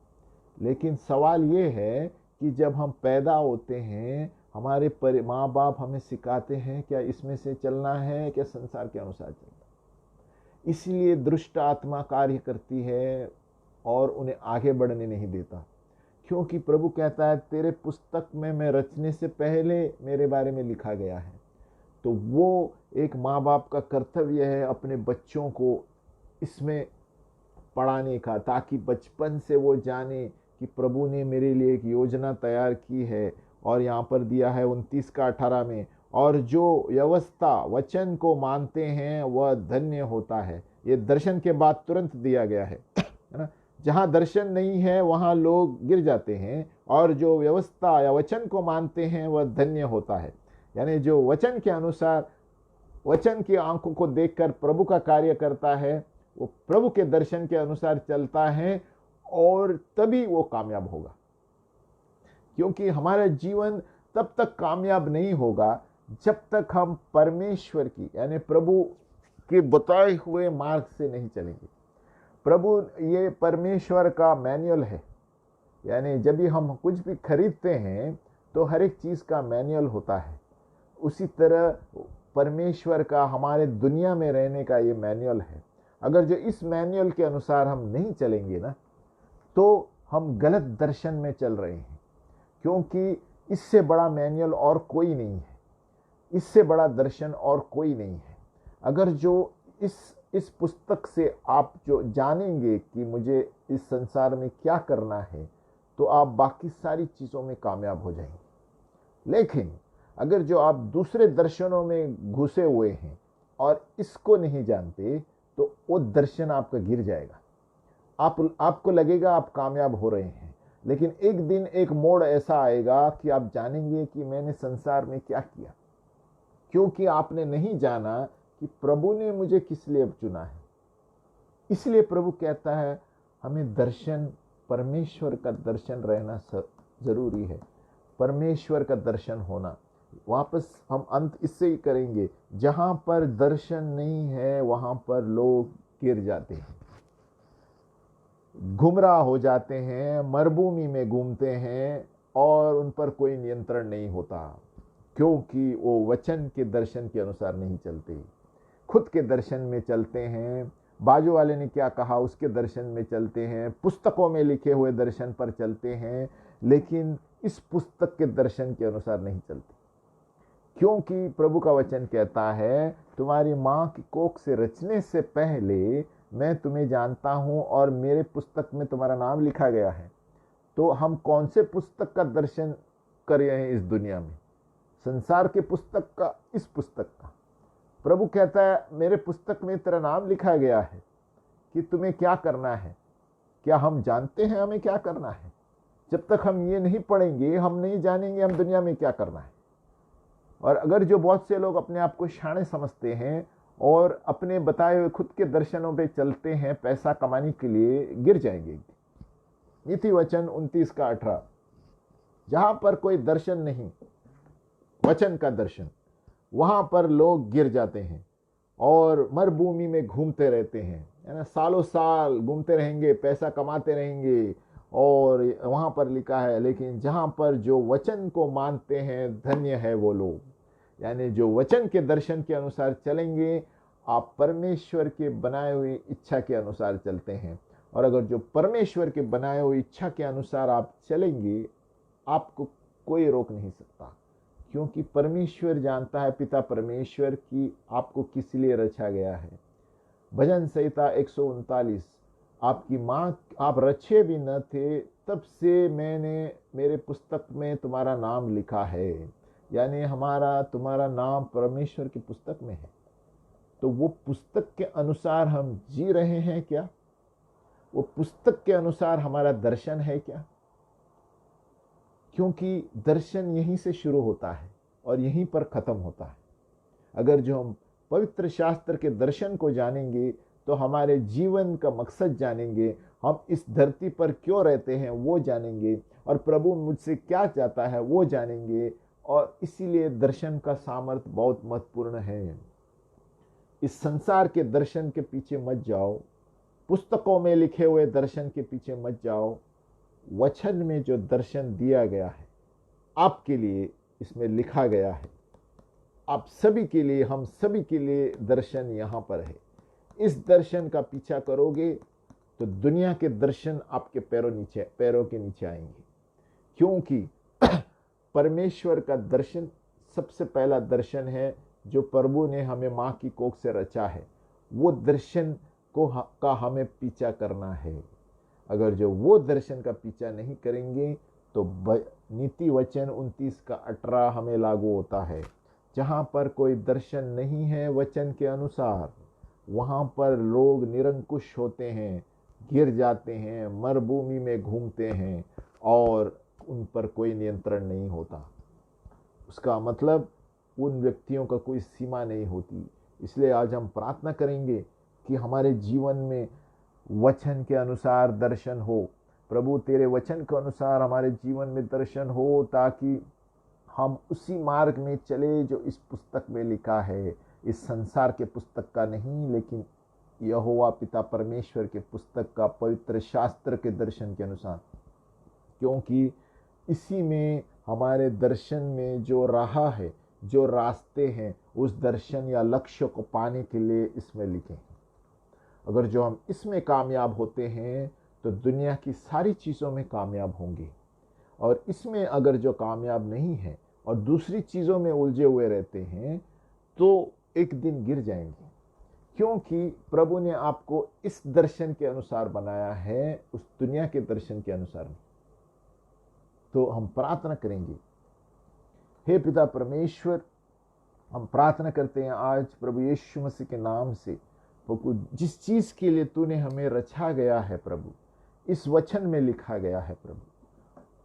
लेकिन सवाल ये है कि जब हम पैदा होते हैं, हमारे माँ बाप हमें सिखाते हैं क्या इसमें से चलना है, क्या संसार के अनुसार चलना है। इसलिए दुष्ट आत्मा कार्य करती है और उन्हें आगे बढ़ने नहीं देता, क्योंकि प्रभु कहता है तेरे पुस्तक में मैं रचने से पहले मेरे बारे में लिखा गया है। तो वो एक माँ बाप का कर्तव्य है अपने बच्चों को इसमें पढ़ाने का, ताकि बचपन से वो जाने कि प्रभु ने मेरे लिए एक योजना तैयार की है। और यहाँ पर दिया है 29 का 18 में, और जो व्यवस्था वचन को मानते हैं वह धन्य होता है। ये दर्शन के बाद तुरंत दिया गया है ना। जहाँ दर्शन नहीं है वहाँ लोग गिर जाते हैं, और जो व्यवस्था या वचन को मानते हैं वह धन्य होता है। यानी जो वचन के अनुसार, वचन की आंखों को देखकर प्रभु का कार्य करता है, वो प्रभु के दर्शन के अनुसार चलता है, और तभी वो कामयाब होगा। क्योंकि हमारा जीवन तब तक कामयाब नहीं होगा जब तक हम परमेश्वर की, यानी प्रभु के बताए हुए मार्ग से नहीं चलेंगे। प्रभु, ये परमेश्वर का मैनुअल है। यानी जब भी हम कुछ भी खरीदते हैं तो हर एक चीज़ का मैनुअल होता है। उसी तरह परमेश्वर का हमारे दुनिया में रहने का ये मैनुअल है। अगर जो इस मैनुअल के अनुसार हम नहीं चलेंगे ना, तो हम गलत दर्शन में चल रहे हैं। क्योंकि इससे बड़ा मैनुअल और कोई नहीं है, इससे बड़ा दर्शन और कोई नहीं है। अगर जो इस पुस्तक से आप जो जानेंगे कि मुझे इस संसार में क्या करना है, तो आप बाकी सारी चीज़ों में कामयाब हो जाएंगे। लेकिन अगर जो आप दूसरे दर्शनों में घुसे हुए हैं और इसको नहीं जानते, तो वो दर्शन आपका गिर जाएगा। आपको लगेगा आप कामयाब हो रहे हैं, लेकिन एक दिन एक मोड़ ऐसा आएगा कि आप जानेंगे कि मैंने संसार में क्या किया, क्योंकि आपने नहीं जाना कि प्रभु ने मुझे किस लिए चुना है। इसलिए प्रभु कहता है हमें दर्शन, परमेश्वर का दर्शन रहना जरूरी है, परमेश्वर का दर्शन होना। वापस हम अंत इससे ही करेंगे, जहां पर दर्शन नहीं है वहां पर लोग गिर जाते हैं, गुमराह हो जाते हैं, मरुभूमि में घूमते हैं, और उन पर कोई नियंत्रण नहीं होता, क्योंकि वो वचन के दर्शन के अनुसार नहीं चलते, खुद के दर्शन में चलते हैं। बाजू वाले ने क्या कहा उसके दर्शन में चलते हैं, पुस्तकों में लिखे हुए दर्शन पर चलते हैं, लेकिन इस पुस्तक के दर्शन के अनुसार नहीं चलते। क्योंकि प्रभु का वचन कहता है तुम्हारी माँ की कोख से रचने से पहले मैं तुम्हें जानता हूँ, और मेरे पुस्तक में तुम्हारा नाम लिखा गया है। तो हम कौन से पुस्तक का दर्शन कर रहे हैं इस दुनिया में? संसार के पुस्तक का, इस पुस्तक का? प्रभु कहता है मेरे पुस्तक में तेरा नाम लिखा गया है कि तुम्हें क्या करना है। क्या हम जानते हैं हमें क्या करना है? जब तक हम ये नहीं पढ़ेंगे हम नहीं जानेंगे हम दुनिया में क्या करना है। और अगर जो बहुत से लोग अपने आप को शाणे समझते हैं और अपने बताए हुए खुद के दर्शनों पे चलते हैं पैसा कमाने के लिए, गिर जाएंगे। नीति वचन 29 का 18, जहां पर कोई दर्शन नहीं, वचन का दर्शन, वहां पर लोग गिर जाते हैं और मरुभूमि में घूमते रहते हैं, है ना। सालों साल घूमते रहेंगे, पैसा कमाते रहेंगे, और वहां पर लिखा है लेकिन जहां पर जो वचन को मानते हैं धन्य है वो लोग। यानी जो वचन के दर्शन के अनुसार चलेंगे, आप परमेश्वर के बनाए हुई इच्छा के अनुसार चलते हैं। और अगर जो परमेश्वर के बनाए हुई इच्छा के अनुसार आप चलेंगे, आपको कोई रोक नहीं सकता, क्योंकि परमेश्वर जानता है, पिता परमेश्वर की आपको किस लिए रचा गया है। भजन संहिता 139, आपकी माँ, आप रचे भी न थे तब से मैंने मेरे पुस्तक में तुम्हारा नाम लिखा है। यानी हमारा तुम्हारा नाम परमेश्वर की पुस्तक में है। तो वो पुस्तक के अनुसार हम जी रहे हैं क्या? वो पुस्तक के अनुसार हमारा दर्शन है क्या? क्योंकि दर्शन यहीं से शुरू होता है और यहीं पर खत्म होता है। अगर जो हम पवित्र शास्त्र के दर्शन को जानेंगे तो हमारे जीवन का मकसद जानेंगे, हम इस धरती पर क्यों रहते हैं वो जानेंगे, और प्रभु मुझसे क्या चाहता है वो जानेंगे। और इसीलिए दर्शन का सामर्थ्य बहुत महत्वपूर्ण है। इस संसार के दर्शन के पीछे मत जाओ, पुस्तकों में लिखे हुए दर्शन के पीछे मत जाओ। वचन में जो दर्शन दिया गया है आपके लिए, इसमें लिखा गया है, आप सभी के लिए, हम सभी के लिए दर्शन यहाँ पर है। इस दर्शन का पीछा करोगे तो दुनिया के दर्शन आपके पैरों के नीचे आएंगे। क्योंकि परमेश्वर का दर्शन सबसे पहला दर्शन है जो प्रभु ने हमें माँ की कोख से रचा है। वो दर्शन का हमें पीछा करना है। अगर जो वो दर्शन का पीछा नहीं करेंगे तो नीति वचन 29 का 18 हमें लागू होता है। जहाँ पर कोई दर्शन नहीं है वचन के अनुसार, वहाँ पर लोग निरंकुश होते हैं, गिर जाते हैं, मरुभूमि में घूमते हैं और उन पर कोई नियंत्रण नहीं होता। उसका मतलब उन व्यक्तियों का कोई सीमा नहीं होती। इसलिए आज हम प्रार्थना करेंगे कि हमारे जीवन में वचन के अनुसार दर्शन हो। प्रभु तेरे वचन के अनुसार हमारे जीवन में दर्शन हो, ताकि हम उसी मार्ग में चले जो इस पुस्तक में लिखा है। इस संसार के पुस्तक का नहीं, लेकिन यहोवा पिता परमेश्वर के पुस्तक का, पवित्र शास्त्र के दर्शन के अनुसार। क्योंकि इसी में हमारे दर्शन में जो राह है, जो रास्ते हैं, उस दर्शन या लक्ष्य को पाने के लिए इसमें लिखे। अगर जो हम इसमें कामयाब होते हैं तो दुनिया की सारी चीज़ों में कामयाब होंगे। और इसमें अगर जो कामयाब नहीं है और दूसरी चीज़ों में उलझे हुए रहते हैं तो एक दिन गिर जाएंगे। क्योंकि प्रभु ने आपको इस दर्शन के अनुसार बनाया है, उस दुनिया के दर्शन के अनुसार नहीं। तो हम प्रार्थना करेंगे। हे पिता परमेश्वर, हम प्रार्थना करते हैं आज प्रभु यीशु मसीह के नाम से, जिस चीज़ के लिए तूने हमें रचा गया है प्रभु, इस वचन में लिखा गया है प्रभु,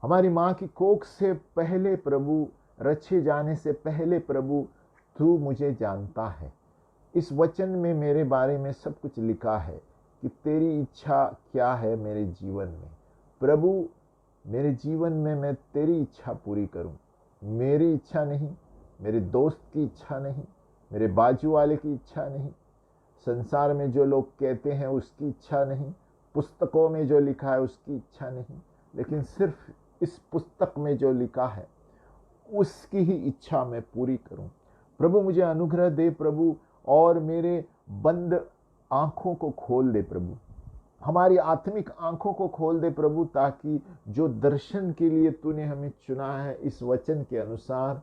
हमारी माँ की कोख से पहले प्रभु, रचे जाने से पहले प्रभु तू मुझे जानता है। इस वचन में मेरे बारे में सब कुछ लिखा है कि तेरी इच्छा क्या है मेरे जीवन में। प्रभु मेरे जीवन में मैं तेरी इच्छा पूरी करूं। मेरी इच्छा नहीं, मेरे दोस्त की इच्छा नहीं, मेरे बाजू वाले की इच्छा नहीं, संसार में जो लोग कहते हैं उसकी इच्छा नहीं, पुस्तकों में जो लिखा है उसकी इच्छा नहीं, लेकिन सिर्फ इस पुस्तक में जो लिखा है उसकी ही इच्छा मैं पूरी करूं। प्रभु मुझे अनुग्रह दे प्रभु, और मेरे बंद आंखों को खोल दे प्रभु, हमारी आत्मिक आंखों को खोल दे प्रभु, ताकि जो दर्शन के लिए तूने हमें चुना है इस वचन के अनुसार,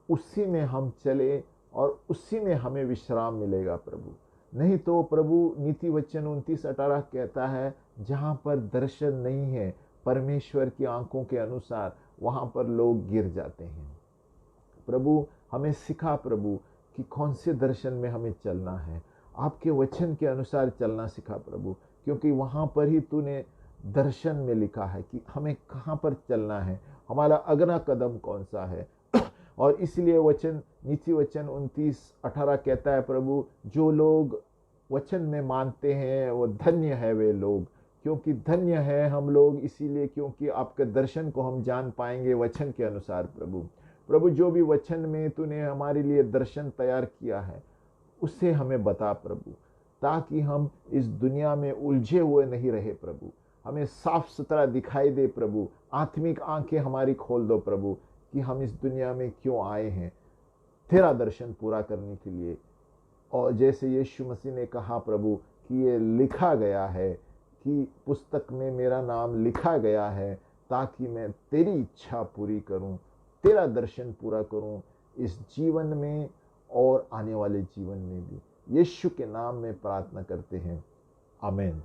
उसी में हम चले और उसी में हमें विश्राम मिलेगा प्रभु। नहीं तो प्रभु नीति वचन 29:18 कहता है, जहाँ पर दर्शन नहीं है परमेश्वर की आंखों के अनुसार, वहाँ पर लोग गिर जाते हैं। प्रभु हमें सिखा प्रभु कि कौन से दर्शन में हमें चलना है, आपके वचन के अनुसार चलना सिखा प्रभु, क्योंकि वहाँ पर ही तूने दर्शन में लिखा है कि हमें कहाँ पर चलना है, हमारा अगला कदम कौन सा है। और इसलिए वचन नीति वचन 29:18 कहता है प्रभु, जो लोग वचन में मानते हैं वो धन्य है वे लोग। क्योंकि धन्य है हम लोग इसीलिए क्योंकि आपके दर्शन को हम जान पाएंगे वचन के अनुसार प्रभु। प्रभु जो भी वचन में तूने हमारे लिए दर्शन तैयार किया है उससे हमें बता प्रभु, ताकि हम इस दुनिया में उलझे हुए नहीं रहे प्रभु। हमें साफ सुथरा दिखाई दे प्रभु, आत्मिक आंखें हमारी खोल दो प्रभु, कि हम इस दुनिया में क्यों आए हैं, तेरा दर्शन पूरा करने के लिए। और जैसे यीशु मसीह ने कहा प्रभु कि ये लिखा गया है कि पुस्तक में मेरा नाम लिखा गया है, ताकि मैं तेरी इच्छा पूरी करूं, तेरा दर्शन पूरा करूं इस जीवन में और आने वाले जीवन में भी। यीशु के नाम में प्रार्थना करते हैं, आमीन।